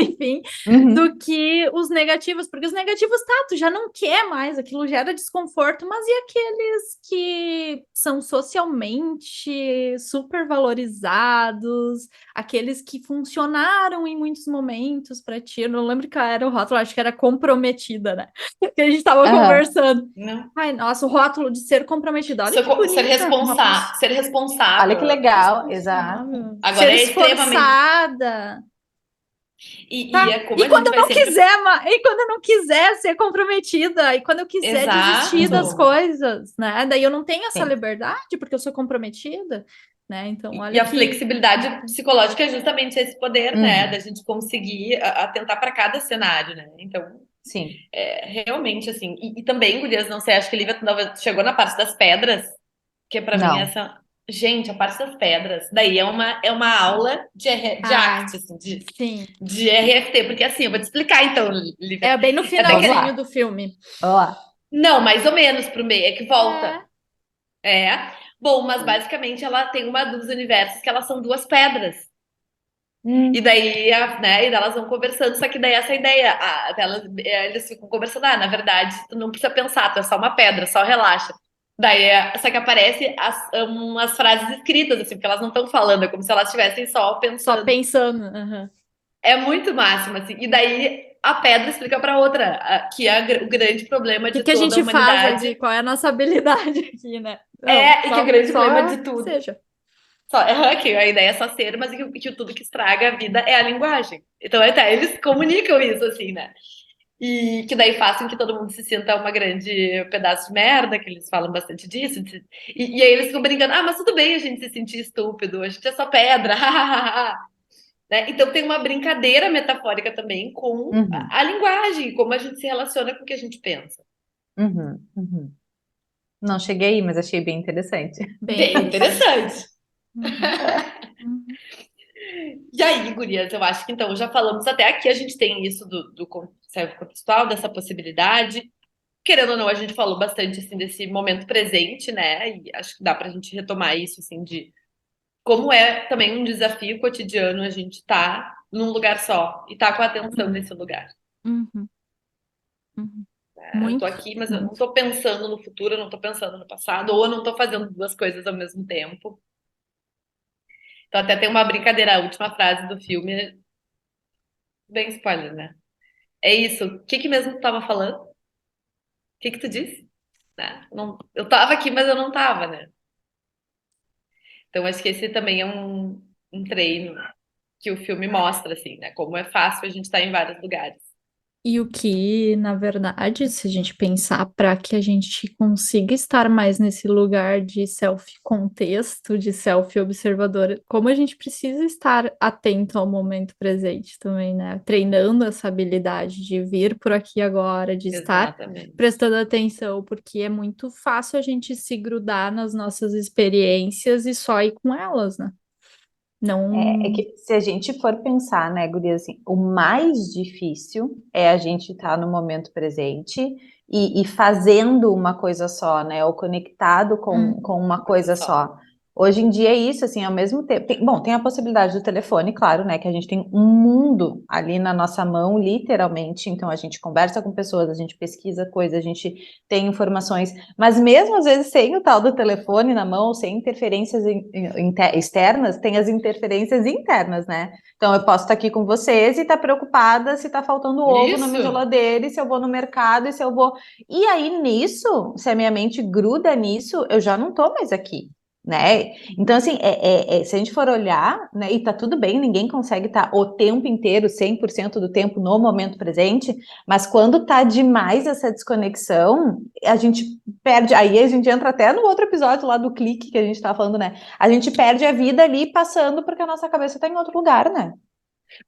enfim, Uhum. do que os negativos, porque os negativos, tá, tu já não quer mais, aquilo gera desconforto, mas e aqueles que são socialmente supervalorizados, aqueles que funcionaram em muitos momentos para ti? Eu não lembro qual era o rótulo, acho que era comprometida, né? Que a gente tava Aham. conversando. Não. Ai, nossa, o rótulo de ser comprometida. Olha que bonita. Ser responsável. Olha que legal, exato. Responsável. Agora Ser é extremamente. esforçada. E é como E a quando gente eu vai não sempre. quiser, e quando eu não quiser ser comprometida, e quando eu quiser desistir das Exato. coisas, né? Daí eu não tenho essa Sim. liberdade porque eu sou comprometida, né? Então, E olha a que flexibilidade psicológica é justamente esse poder, né? Uhum. Da gente conseguir atentar para cada cenário, né? Então, Sim. realmente, assim. E também, gurias, não sei, acho que a Lívia chegou na parte das pedras, que para mim Não. essa. Gente, a parte das pedras, daí é uma aula de Ai, arte, assim, sim. de RFT, porque assim, eu vou te explicar então, Lívia. É bem no Até que Vamos finalzinho lá. do filme. Vamos lá. Não, mais ou menos pro meio, é que volta. É. Bom, mas basicamente ela tem uma dos universos que elas são duas pedras. Hum. E daí, né, e daí elas vão conversando, só que daí essa ideia, eles ficam conversando, na verdade, tu não precisa pensar, tu é só uma pedra, só relaxa. Daí, só que aparece umas frases escritas, assim, porque elas não estão falando, é como se elas estivessem só Só pensando. pensando. Aham. É muito máximo, assim. E daí a pedra explica para outra, que é o grande problema O que de que a toda a gente faz aqui? humanidade. Qual é a nossa habilidade aqui, né? Não, E que o grande problema de que tudo. seja. Que a ideia é só ser, mas que tudo que estraga a vida é a linguagem. Então, até eles comunicam isso, assim, né? E que daí fazem que todo mundo se sinta uma grande pedaço de merda, que eles falam bastante disso. E aí eles ficam brincando, mas tudo bem a gente se sentir estúpido, a gente é só pedra, né? Então tem uma brincadeira metafórica também com Uhum. a linguagem, como a gente se relaciona com o que a gente pensa. Uhum. Uhum. Não cheguei aí, mas achei bem interessante. Bem Bem interessante. Uhum. Uhum. E aí, gurias, eu acho que então já falamos até aqui, a gente tem isso do serve contextual, dessa possibilidade. Querendo ou não, a gente falou bastante assim desse momento presente, né? E acho que dá pra gente retomar isso, assim, de como é também um desafio cotidiano a gente tá num lugar só e tá com a atenção nesse lugar. Uhum. Uhum. Eu tô Muito, aqui, mas eu não muito. tô pensando no futuro, eu não tô pensando no passado, ou eu não tô fazendo duas coisas ao mesmo tempo. Então até tem uma brincadeira, a última frase do filme, bem spoiler, né? É isso. O que mesmo tu tava falando? O que tu disse? Né? Não, eu tava aqui, mas eu não tava, né? Então acho que esse também é um treino que o filme mostra, assim, né? Como é fácil a gente estar em vários lugares. E o que, na verdade, se a gente pensar para que a gente consiga estar mais nesse lugar de self-contexto, de self-observador, como a gente precisa estar atento ao momento presente também, né? Treinando essa habilidade de vir por aqui agora, de estar Exatamente. prestando atenção, porque é muito fácil a gente se grudar nas nossas experiências e só ir com elas, né? Não. É que se a gente for pensar, né, Guria, assim, o mais difícil é a gente estar no momento presente e fazendo uma coisa só, né, ou conectado com uma coisa só. Hoje em dia é isso, assim, ao mesmo tempo. Tem a possibilidade do telefone, claro, né, que a gente tem um mundo ali na nossa mão, literalmente. Então a gente conversa com pessoas, a gente pesquisa coisas, a gente tem informações, mas mesmo às vezes sem o tal do telefone na mão, sem interferências externas, tem as interferências internas, né? Então eu posso estar aqui com vocês e estar preocupada se está faltando ovo na minha Isso. geladeira, e se eu vou no mercado, e se eu vou. E aí nisso, se a minha mente gruda nisso, eu já não estou mais aqui. Né? Então, assim, se a gente for olhar, né, e tá tudo bem, ninguém consegue estar o tempo inteiro, 100% do tempo no momento presente, mas quando tá demais essa desconexão, a gente perde, aí a gente entra até no outro episódio lá do clique que a gente tá falando, né? A gente perde a vida ali passando porque a nossa cabeça tá em outro lugar, né?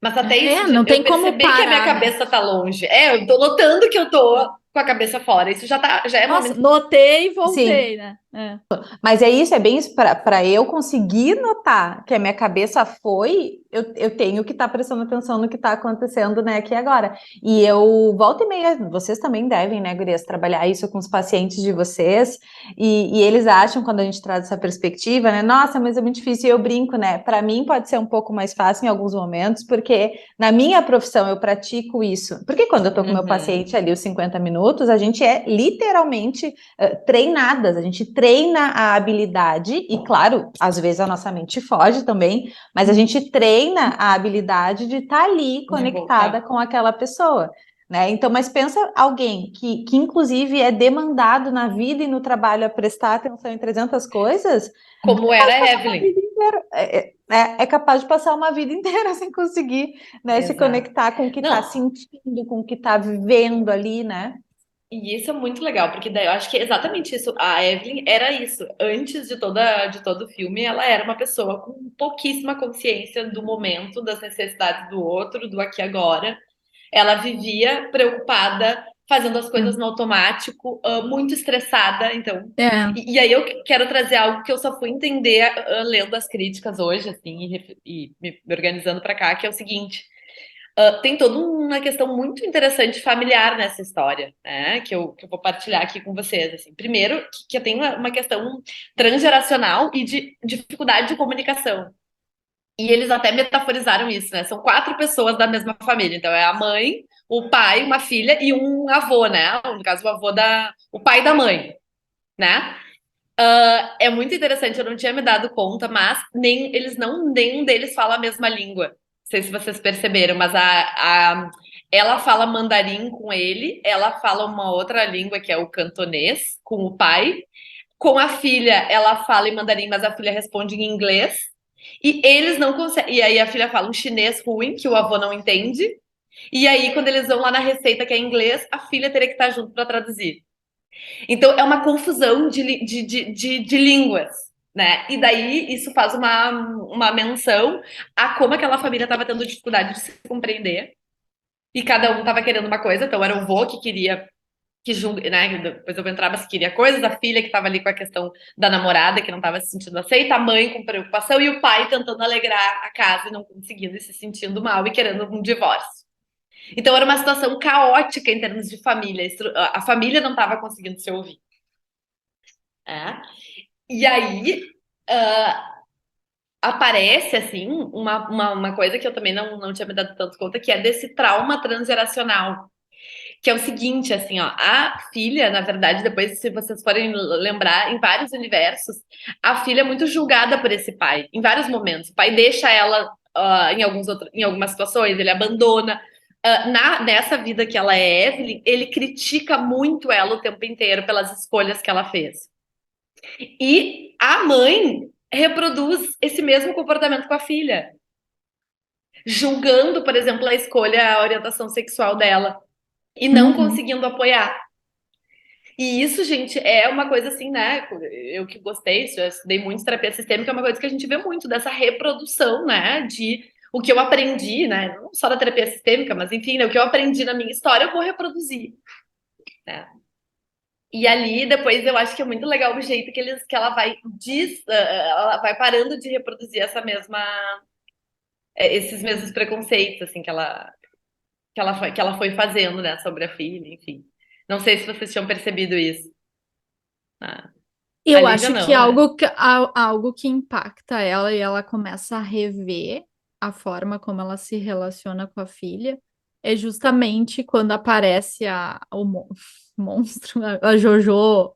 Mas até isso, Não tem eu como percebi que a minha parar, né? cabeça tá longe. Eu tô notando que eu tô com a cabeça fora. Isso já é Nossa, momento. notei e Sim. voltei, né? É. Mas é isso, é bem isso, para eu conseguir notar que a minha cabeça foi, eu tenho que estar prestando atenção no que está acontecendo, né, aqui agora. E eu, volta e meia, vocês também devem, né, gurias, trabalhar isso com os pacientes de vocês, e eles acham, quando a gente traz essa perspectiva, né, nossa, mas é muito difícil, e eu brinco, né, para mim pode ser um pouco mais fácil em alguns momentos, porque na minha profissão eu pratico isso. Porque quando eu tô com o meu paciente ali, os 50 minutos, a gente é literalmente treinadas, a gente treina a habilidade, e claro, às vezes a nossa mente foge também, mas a gente treina a habilidade de estar ali conectada com aquela pessoa. Né? Então, mas pensa alguém que inclusive é demandado na vida e no trabalho a prestar atenção em 300 coisas, Como era a Evelyn. é capaz de passar uma vida inteira sem conseguir, né, se conectar com o que está sentindo, com o que está vivendo ali, né? E isso é muito legal, porque daí eu acho que é exatamente isso. A Evelyn era isso. Antes de todo o filme, ela era uma pessoa com pouquíssima consciência do momento, das necessidades do outro, do aqui e agora. Ela vivia preocupada, fazendo as coisas no automático, muito estressada. Então, e aí eu quero trazer algo que eu só fui entender lendo as críticas hoje, assim, e me organizando para cá, que é o seguinte. Tem toda uma questão muito interessante familiar nessa história, né? Que eu vou partilhar aqui com vocês. Assim. Primeiro, que tem uma questão transgeracional e de dificuldade de comunicação. E eles até metaforizaram isso, né? São 4 pessoas da mesma família. Então, é a mãe, o pai, uma filha e um avô, né? No caso, o pai da mãe, né? É muito interessante, eu não tinha me dado conta, mas nenhum deles fala a mesma língua. Não sei se vocês perceberam, mas ela fala mandarim com ele, ela fala uma outra língua que é o cantonês com o pai. Com a filha, ela fala em mandarim, mas a filha responde em inglês. E eles não conseguem. E aí a filha fala um chinês ruim, que o avô não entende. E aí, quando eles vão lá na receita, que é em inglês, a filha teria que estar junto para traduzir. Então, é uma confusão de línguas, né? E daí, isso faz uma menção a como aquela família estava tendo dificuldade de se compreender. E cada um estava querendo uma coisa. Então, era o vô que queria né? Depois eu vou entrar, mas queria coisas, a filha que estava ali com a questão da namorada, que não estava se sentindo aceita, a mãe com preocupação e o pai tentando alegrar a casa e não conseguindo e se sentindo mal e querendo um divórcio. Então era uma situação caótica em termos de família. A família não estava conseguindo se ouvir. E aí aparece assim uma coisa que eu também não tinha me dado tanto conta, que é desse trauma transgeracional. Que é o seguinte, assim, ó, a filha, na verdade, depois, se vocês forem lembrar, em vários universos, a filha é muito julgada por esse pai, em vários momentos. O pai deixa ela em algumas situações, ele abandona. Nessa vida que ela é Evelyn, ele critica muito ela o tempo inteiro pelas escolhas que ela fez. E a mãe reproduz esse mesmo comportamento com a filha, julgando, por exemplo, a escolha, a orientação sexual dela e não conseguindo apoiar. E isso, gente, é uma coisa assim, né? Eu que gostei, eu estudei muito terapia sistêmica, é uma coisa que a gente vê muito dessa reprodução, né? De o que eu aprendi, né? Não só da terapia sistêmica, mas enfim, né? O que eu aprendi na minha história, eu vou reproduzir. Né? E ali, depois, eu acho que é muito legal o jeito que ela ela vai parando de reproduzir esses mesmos preconceitos, assim, que ela foi fazendo, né, sobre a filha, enfim. Não sei se vocês tinham percebido isso. Eu A Lívia acho que não, né? algo que impacta ela e ela começa a rever a forma como ela se relaciona com a filha é justamente quando aparece monstro, a Jojo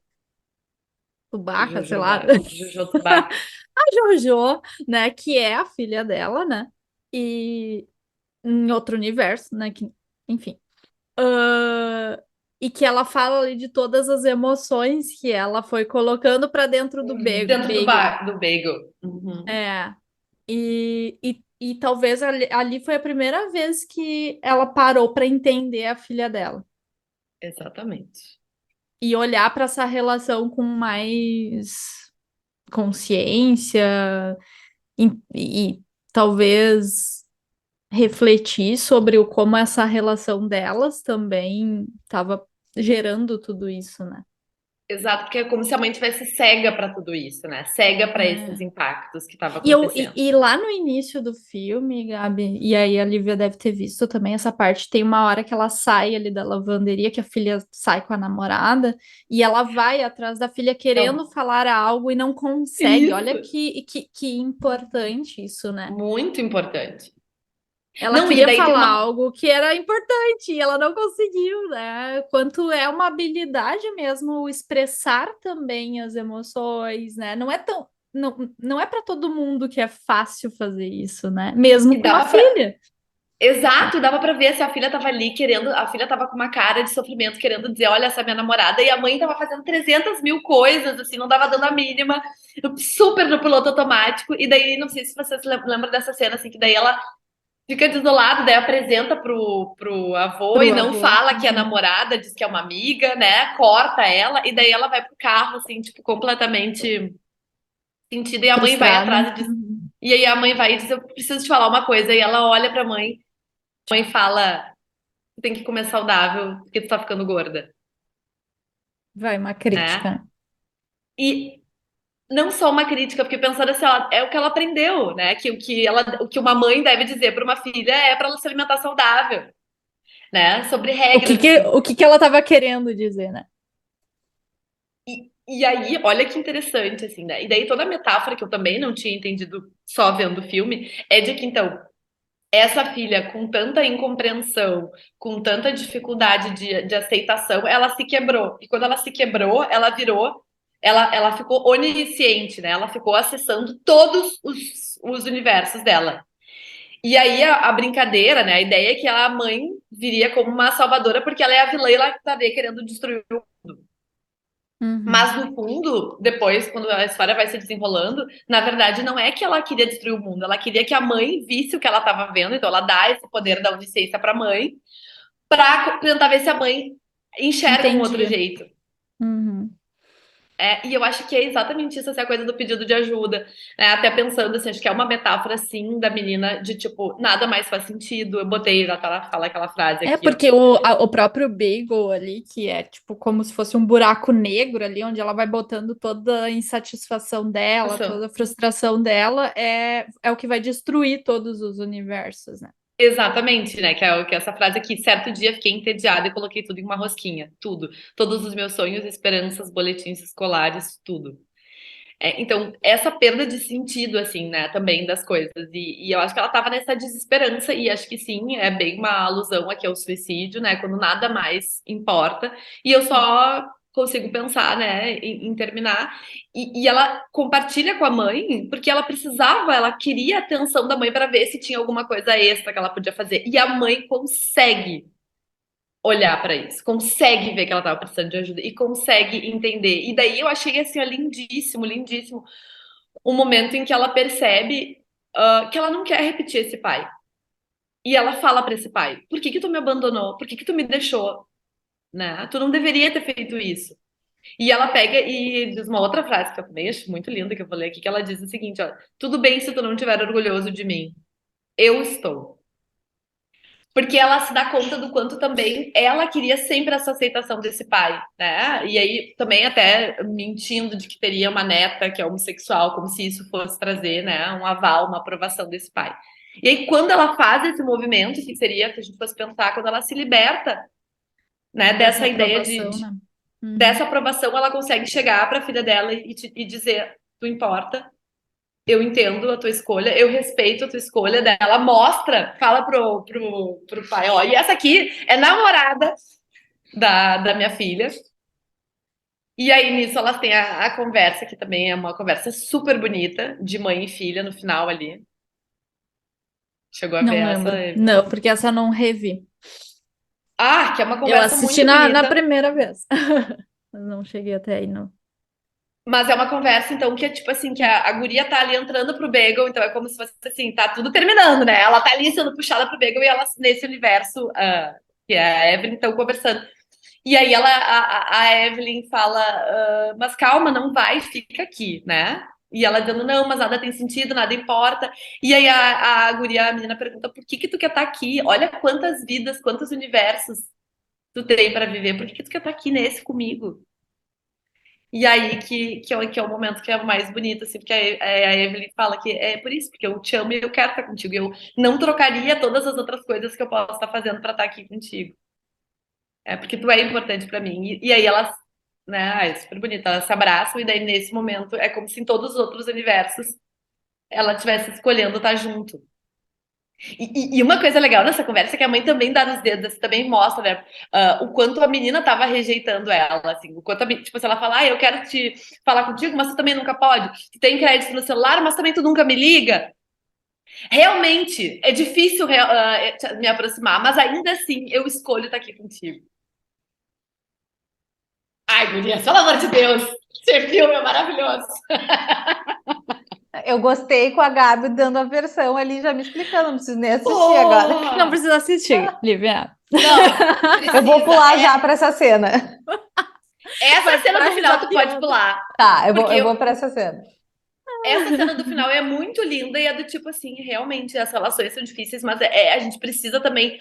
Tubaca, sei lá. Jojo Tubá. A Jojo, né, que é a filha dela, né? E em outro universo, né? Enfim. E que ela fala ali de todas as emoções que ela foi colocando para dentro do Dentro bagel. do bagel. Uhum. É. E talvez ali foi a primeira vez que ela parou para entender a filha dela. Exatamente. E olhar para essa relação com mais consciência e talvez refletir sobre como essa relação delas também estava gerando tudo isso, né? Exato, porque é como se a mãe tivesse cega para tudo isso, né? Cega para esses É. impactos que estavam E acontecendo. e lá no início do filme, Gabi, e aí a Lívia deve ter visto também essa parte, tem uma hora que ela sai ali da lavanderia, que a filha sai com a namorada, e ela vai atrás da filha querendo Então, falar algo e não consegue. Olha isso, que importante isso, né? muito importante. Ela Não, e queria daí tem falar uma. algo que era importante e ela não conseguiu, né? Quanto é uma habilidade mesmo expressar também as emoções, né? Não é para todo mundo que é fácil fazer isso, né? Mesmo E com uma dava para. filha. Exato, dava pra ver se a filha tava ali querendo, a filha tava com uma cara de sofrimento, querendo dizer, olha, essa é minha namorada, e a mãe tava fazendo 300 mil coisas, assim, não tava dando a mínima, super no piloto automático, e daí, não sei se vocês lembram dessa cena, assim, que daí ela fica desolada, daí apresenta pro avô Pro e não avô. fala que é Uhum. namorada, diz que é uma amiga, né, corta ela, e daí ela vai pro carro, assim, tipo, completamente sentida, e a mãe vai Frustrada. atrás e diz, Uhum. e aí a mãe vai e diz, eu preciso te falar uma coisa, e ela olha pra mãe, a mãe fala tem que comer saudável porque tu tá ficando gorda, Vai uma né? crítica. E não só uma crítica, porque pensando assim, é o que ela aprendeu, né? Que o que uma mãe deve dizer para uma filha é para ela se alimentar saudável, né? Sobre regras, assim. O que que ela estava querendo dizer, né? E aí, olha que interessante, assim, né? E daí toda a metáfora que eu também não tinha entendido só vendo o filme é de que, então, essa filha com tanta incompreensão, com tanta dificuldade de aceitação, ela se quebrou. E quando ela se quebrou, ela virou, ela ficou onisciente, né? Ela ficou acessando todos os universos dela. E aí a brincadeira, né? A ideia é que a mãe viria como uma salvadora porque ela é a vilã e ela estaria querendo destruir. Uhum. Mas no fundo, depois, quando a história vai se desenrolando, na verdade não é que ela queria destruir o mundo, ela queria que a mãe visse o que ela estava vendo, então ela dá esse poder da onisciência para a mãe, para tentar ver se a mãe enxerga um outro Entendi. jeito. Uhum. É, e eu acho que é exatamente isso, essa coisa do pedido de ajuda. Né? Até pensando assim, acho que é uma metáfora, assim, da menina de tipo, nada mais faz sentido. Eu botei, já tá, fala aquela frase É aqui, ó. porque o próprio Bagel ali, que é tipo como se fosse um buraco negro ali, onde ela vai botando toda a insatisfação dela, toda a frustração dela, é o que vai destruir todos os universos, né? Exatamente, né? Que é essa frase aqui. Certo dia fiquei entediada e coloquei tudo em uma rosquinha. Tudo. Todos os meus sonhos, esperanças, boletins escolares, tudo. É, então, essa perda de sentido, assim, né, também das coisas. E eu acho que ela tava nessa desesperança, e acho que sim, é bem uma alusão aqui ao suicídio, né? Quando nada mais importa. E eu só consigo pensar, né, em terminar. E ela compartilha com a mãe, porque ela precisava, ela queria a atenção da mãe para ver se tinha alguma coisa extra que ela podia fazer. E a mãe consegue olhar para isso, consegue ver que ela estava precisando de ajuda e consegue entender. E daí eu achei assim, ó, lindíssimo, lindíssimo o momento em que ela percebe que ela não quer repetir esse pai. E ela fala para esse pai: por que que tu me abandonou? Por que que tu me deixou? Né? Tu não deveria ter feito isso. E ela pega e diz uma outra frase que eu também acho muito linda, que eu falei aqui, que ela diz o seguinte, ó, tudo bem se tu não estiver orgulhoso de mim. Eu estou. Porque ela se dá conta do quanto também ela queria sempre essa aceitação desse pai, né? E aí também até mentindo de que teria uma neta que é homossexual, como se isso fosse trazer, né, um aval, uma aprovação desse pai. E aí quando ela faz esse movimento, que seria, se a gente fosse pensar, quando ela se liberta, né, Dessa dessa ideia aprovação, né? dessa Uhum. aprovação, ela consegue chegar para a filha dela e dizer, tu importa, eu entendo a tua escolha, eu respeito a tua escolha dela, mostra, fala pro pai, ó, e essa aqui é namorada da minha filha. E aí, nisso, elas têm a conversa, que também é uma conversa super bonita, de mãe e filha no final ali. Chegou a ver Não essa, lembro. Evelyn? Não, porque essa eu não revi. Ah, que é uma Eu conversa assisti muito na bonita, primeira vez. Mas não cheguei até aí, não. mas é uma conversa, então, que é tipo assim, que a guria tá ali entrando pro Bagel, então é como se fosse assim, tá tudo terminando, né? Ela tá ali sendo puxada pro Bagel e ela, nesse universo, que é a Evelyn, estão conversando. E aí a Evelyn fala, mas calma, não vai, fica aqui, né? E ela dizendo, não, mas nada tem sentido, nada importa. E aí a guria, a menina pergunta, por que que tu quer estar aqui? Olha quantas vidas, quantos universos tu tem para viver, por que que tu quer estar aqui nesse comigo? E aí que é o momento que é o mais bonito, assim, porque a Evelyn fala que é por isso, porque eu te amo e eu quero estar contigo. Eu não trocaria todas as outras coisas que eu posso estar fazendo pra estar aqui contigo. É porque tu é importante pra mim. E aí elas, né, é super bonita, elas se abraçam e daí nesse momento é como se em todos os outros universos ela estivesse escolhendo estar junto. E uma coisa legal nessa conversa é que a mãe também dá nos dedos, assim, também mostra, né, o quanto a menina tava rejeitando ela, assim, o quanto tipo, se ela falar, eu quero te falar contigo, mas tu também nunca pode, tu tem crédito no celular, mas também tu nunca me liga. Realmente, é difícil me aproximar, mas ainda assim eu escolho estar aqui contigo. Ai, Gurias, pelo amor de Deus, esse filme é maravilhoso. Eu gostei com a Gabi dando a versão ali, já me explicando, não preciso nem assistir agora. Não precisa assistir, Lívia. Não, Eu vou pular precisa. já para essa cena. Essa cena do final tu pode Zapeando. pular. Tá, eu Porque vou para essa cena. essa cena do final é muito linda e é do tipo assim, realmente as relações são difíceis, mas a gente precisa também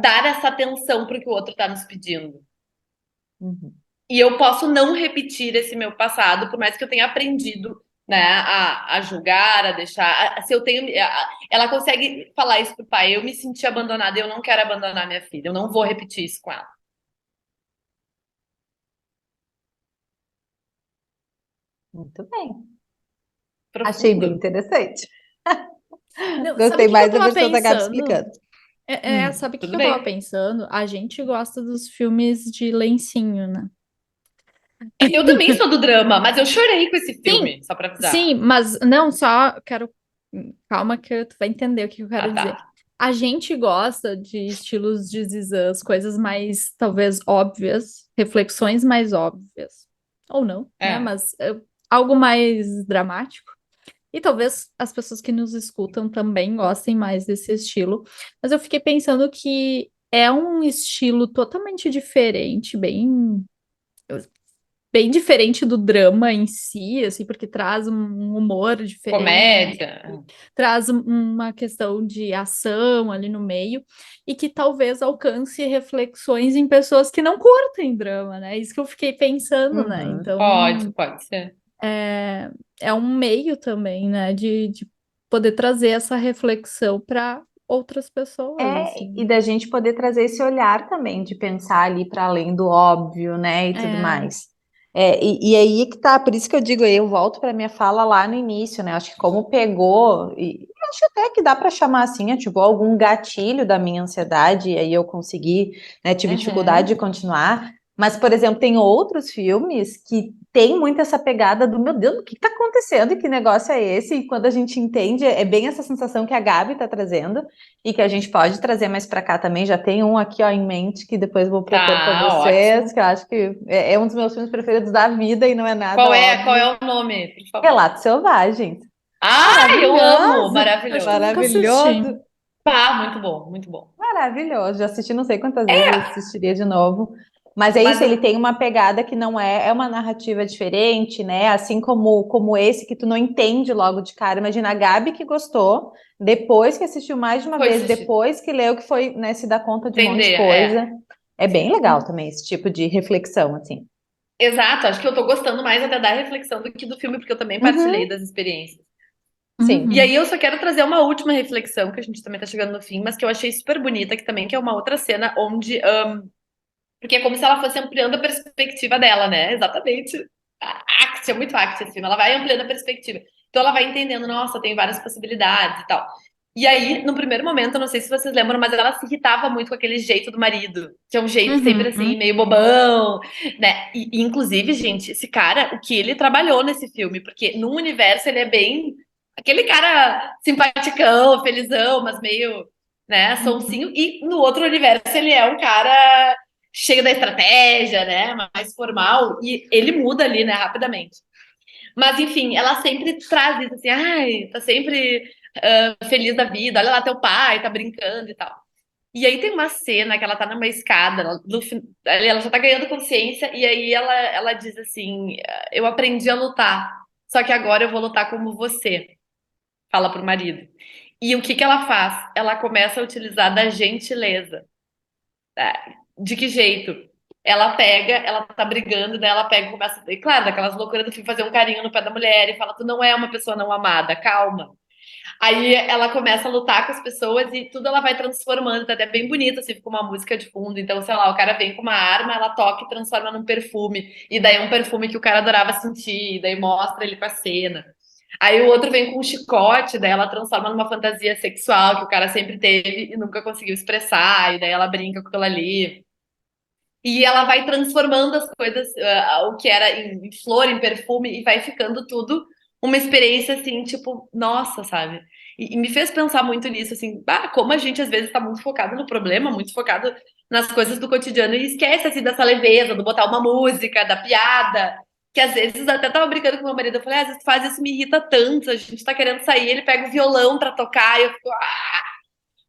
dar essa atenção pro que o outro tá nos pedindo. Uhum. E eu posso não repetir esse meu passado, por mais que eu tenha aprendido, né, a julgar, a deixar. Se eu tenho. Ela consegue falar isso pro pai, eu me senti abandonada, eu não quero abandonar minha filha, eu não vou repetir isso com ela. Muito bem. Achei bem Profundo. interessante. Não, sabe o Gostei que que eu mais da tava versão da Gabi pensando? explicando. Sabe o que que Tudo eu tava bem. pensando? A gente gosta dos filmes de lencinho, né? Eu também sou do drama, mas eu chorei com esse Sim, filme, só pra avisar. sim, mas não só quero. Calma que tu vai entender o que eu Ah, quero dizer. tá. A gente gosta de estilos de Zizans, coisas mais, talvez, óbvias, reflexões mais óbvias. Ou não, né? É. Mas algo mais dramático. E talvez as pessoas que nos escutam também gostem mais desse estilo. Mas eu fiquei pensando que é um estilo totalmente diferente, bem diferente do drama em si, assim, porque traz um humor diferente, Comédia. traz uma questão de ação ali no meio, e que talvez alcance reflexões em pessoas que não curtem drama, né? Isso que eu fiquei pensando, né? Uhum. Então, Pode ser. é um meio também, né, de poder trazer essa reflexão para outras pessoas, E assim. da gente poder trazer esse olhar também, de pensar ali para além do óbvio, né, e tudo É, mais. E aí que tá, por isso que eu digo, eu volto para minha fala lá no início, né? Acho que como pegou, e acho até que dá para chamar assim, ativou algum gatilho da minha ansiedade, e aí eu consegui, né, tive dificuldade Uhum. de continuar. Mas, por exemplo, tem outros filmes que tem muito essa pegada do meu Deus, o que está acontecendo e que negócio é esse? E quando a gente entende, é bem essa sensação que a Gabi está trazendo e que a gente pode trazer mais para cá também. Já tem um aqui ó, em mente que depois vou propor para Tá, vocês, ótimo. que eu acho que é um dos meus filmes preferidos da vida e não é nada Qual óbvio. é o nome, por favor? Relatos Selvagens. Ai, eu amo! Maravilhoso! acho que eu Maravilhoso. nunca assisti. Maravilhoso! Pá, muito bom, muito bom. Maravilhoso. Já assisti não sei quantas vezes, assistiria de novo. Mas é Mas isso, ele tem uma pegada que não é uma narrativa diferente, né? Assim como esse que tu não entende logo de cara. Imagina a Gabi que gostou, depois que assistiu mais de uma foi vez, assistir. depois que leu, que foi, né, se dar conta de um monte de Entender, coisa. É bem legal também esse tipo de reflexão, assim. Exato, acho que eu tô gostando mais até da reflexão do que do filme, porque eu também partilhei Uhum, das experiências. sim. E Uhum. aí eu só quero trazer uma última reflexão, que a gente também tá chegando no fim, mas que eu achei super bonita, que é uma outra cena onde. Porque é como se ela fosse ampliando a perspectiva dela, né? Exatamente. Act, é muito act esse filme. Ela vai ampliando a perspectiva. Então ela vai entendendo, nossa, tem várias possibilidades e tal. E aí, no primeiro momento, eu não sei se vocês lembram, mas ela se irritava muito com aquele jeito do marido, que é um jeito sempre assim, Uhum. meio bobão, né? E, inclusive, gente, esse cara, o que ele trabalhou nesse filme, porque num universo ele é bem aquele cara simpaticão, felizão, mas meio, né, Uhum. sonsinho, e no outro universo ele é um cara cheio da estratégia, né, mais formal, e ele muda ali, né, rapidamente. Mas, enfim, ela sempre traz isso assim, ai, tá sempre feliz da vida, olha lá teu pai, tá brincando e tal. E aí tem uma cena que ela tá numa escada, ela já tá ganhando consciência, e aí ela diz assim, eu aprendi a lutar, só que agora eu vou lutar como você, fala pro marido. E o que que ela faz? Ela começa a utilizar da gentileza. De que jeito? ela tá brigando, daí ela pega e começa, e claro, daquelas loucuras do filme, fazer um carinho no pé da mulher e fala, tu não é uma pessoa não amada, calma. Aí ela começa a lutar com as pessoas e tudo ela vai transformando, tá até bem bonito, assim, fica uma música de fundo. Então, sei lá, o cara vem com uma arma, ela toca e transforma num perfume. E daí é um perfume que o cara adorava sentir, e daí mostra ele com a cena. Aí o outro vem com um chicote, daí ela transforma numa fantasia sexual que o cara sempre teve e nunca conseguiu expressar, e daí ela brinca com aquilo ali. E ela vai transformando as coisas, o que era em flor, em perfume, e vai ficando tudo uma experiência assim, tipo, nossa, sabe? E me fez pensar muito nisso, assim, como a gente às vezes está muito focado no problema, muito focado nas coisas do cotidiano e esquece assim dessa leveza, do botar uma música, da piada. Que às vezes até tava brincando com meu marido, eu falei, às vezes tu faz isso me irrita tanto, a gente tá querendo sair, ele pega o violão pra tocar, e eu fico,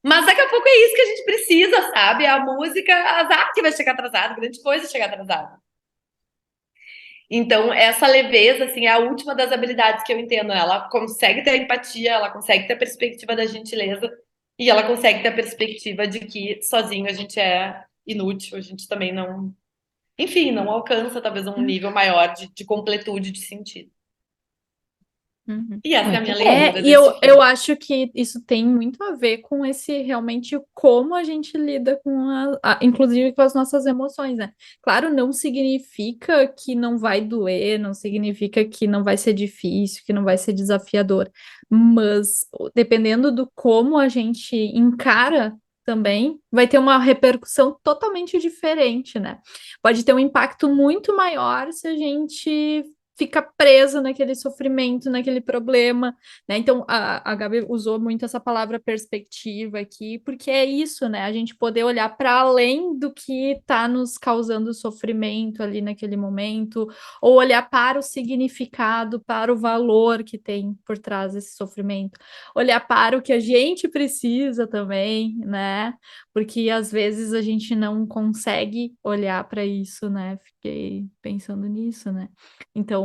mas daqui a pouco é isso que a gente precisa, sabe? A música, azar que vai chegar atrasado, grande coisa chegar atrasado. Então, essa leveza, assim, é a última das habilidades que eu entendo. Ela consegue ter empatia, ela consegue ter a perspectiva da gentileza e ela consegue ter a perspectiva de que sozinho a gente é inútil, a gente também não, enfim, não alcança talvez um nível maior de completude de sentido. Uhum. E essa é a Muito minha bem. leitura E desse eu filme. acho que isso tem muito a ver com esse realmente como a gente lida com inclusive com as nossas emoções, né? Claro, não significa que não vai doer, não significa que não vai ser difícil, que não vai ser desafiador, mas dependendo do como a gente encara também, vai ter uma repercussão totalmente diferente, né? Pode ter um impacto muito maior se a gente fica preso naquele sofrimento, naquele problema, né? Então, a Gabi usou muito essa palavra perspectiva aqui, porque é isso, né? A gente poder olhar para além do que está nos causando sofrimento ali naquele momento, ou olhar para o significado, para o valor que tem por trás desse sofrimento, olhar para o que a gente precisa também, né? Porque às vezes a gente não consegue olhar para isso, né? Fiquei pensando nisso, né? Então,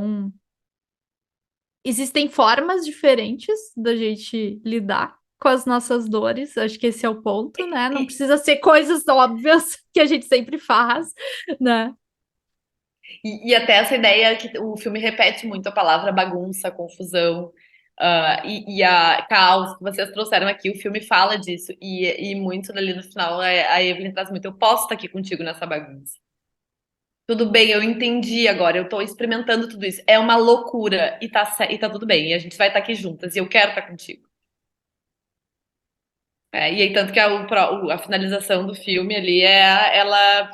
existem formas diferentes da gente lidar com as nossas dores. Acho que esse é o ponto, né? Não E, precisa ser coisas óbvias que a gente sempre faz, né? e até essa ideia que o filme repete muito a palavra bagunça, confusão, e a caos que vocês trouxeram aqui, o filme fala disso, e muito ali no final a Evelyn traz muito, eu posso estar aqui contigo nessa bagunça. Tudo bem, eu entendi agora, eu tô experimentando tudo isso. É uma loucura e tá tudo bem, e a gente vai estar aqui juntas, e eu quero estar contigo. E aí, tanto que a finalização do filme ali é ela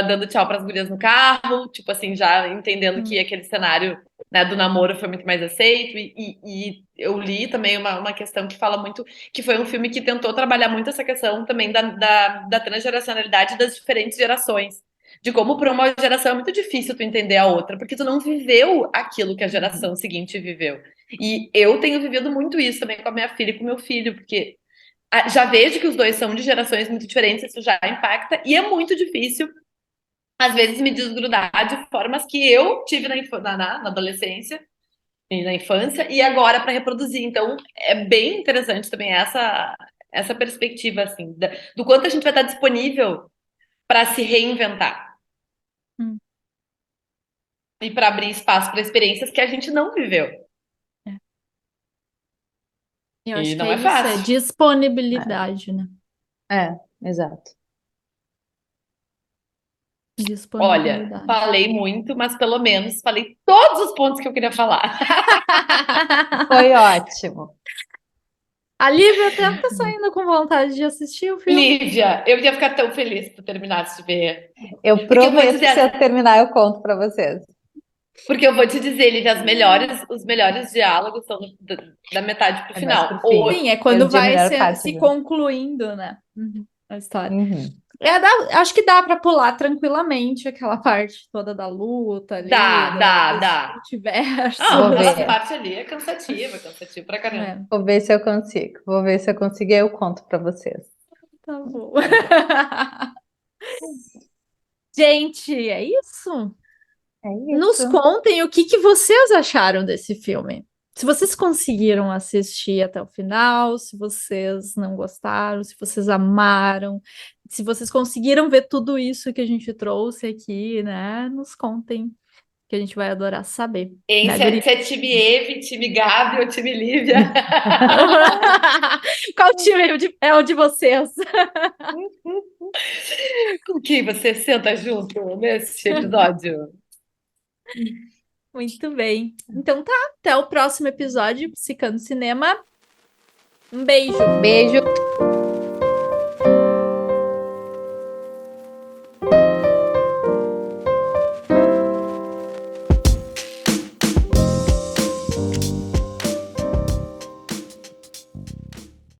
dando tchau para as gurias no carro, tipo assim, já entendendo que Hum. aquele cenário, né, do namoro foi muito mais aceito. E eu li também uma questão que fala muito, que foi um filme que tentou trabalhar muito essa questão também da transgeracionalidade das diferentes gerações. De como para uma geração é muito difícil tu entender a outra, porque tu não viveu aquilo que a geração seguinte viveu. E eu tenho vivido muito isso também com a minha filha e com o meu filho, porque já vejo que os dois são de gerações muito diferentes, isso já impacta, e é muito difícil, às vezes, me desgrudar de formas que eu tive na adolescência e na infância, e agora para reproduzir. Então, é bem interessante também essa perspectiva, assim, do quanto a gente vai estar disponível para se reinventar Hum. e para abrir espaço para experiências que a gente não viveu. É. Eu E acho que não é é isso, é fácil. disponibilidade, né? Exato. Olha, Disponibilidade. falei muito, mas pelo menos falei todos os pontos que eu queria falar. Foi ótimo. A Lívia até tá saindo com vontade de assistir o filme. Lívia, eu ia ficar tão feliz se tu terminasse de ver. Eu Porque eu vou prometo dizer, que se eu terminar, eu conto para vocês. porque eu vou te dizer, Lívia, os melhores diálogos são da metade pro É mais final. pro fim. Sim, é Eu quando digo a vai melhor parte, se viu? concluindo, né? A história. Uhum. Acho que dá para pular tranquilamente aquela parte toda da luta ali, dos Dá. multiversos. Não, Vou aquela ver. parte ali é cansativa pra caramba. É, Vou ver se eu consigo. Vou ver se eu conseguir, eu conto para vocês. tá bom. Tá bom. Gente, é isso? É Nos isso. contem o que vocês acharam desse filme. Se vocês conseguiram assistir até o final, se vocês não gostaram, se vocês amaram, se vocês conseguiram ver tudo isso que a gente trouxe aqui, né? Nos contem, que a gente vai adorar saber. Hein, Né, se é, guri? se é time Eve, time Gabi ou time Lívia? Qual time é o de vocês? Com quem você senta junto nesse episódio? Muito bem. Então tá, até o próximo episódio, Psicando Cinema. Um beijo. Beijo.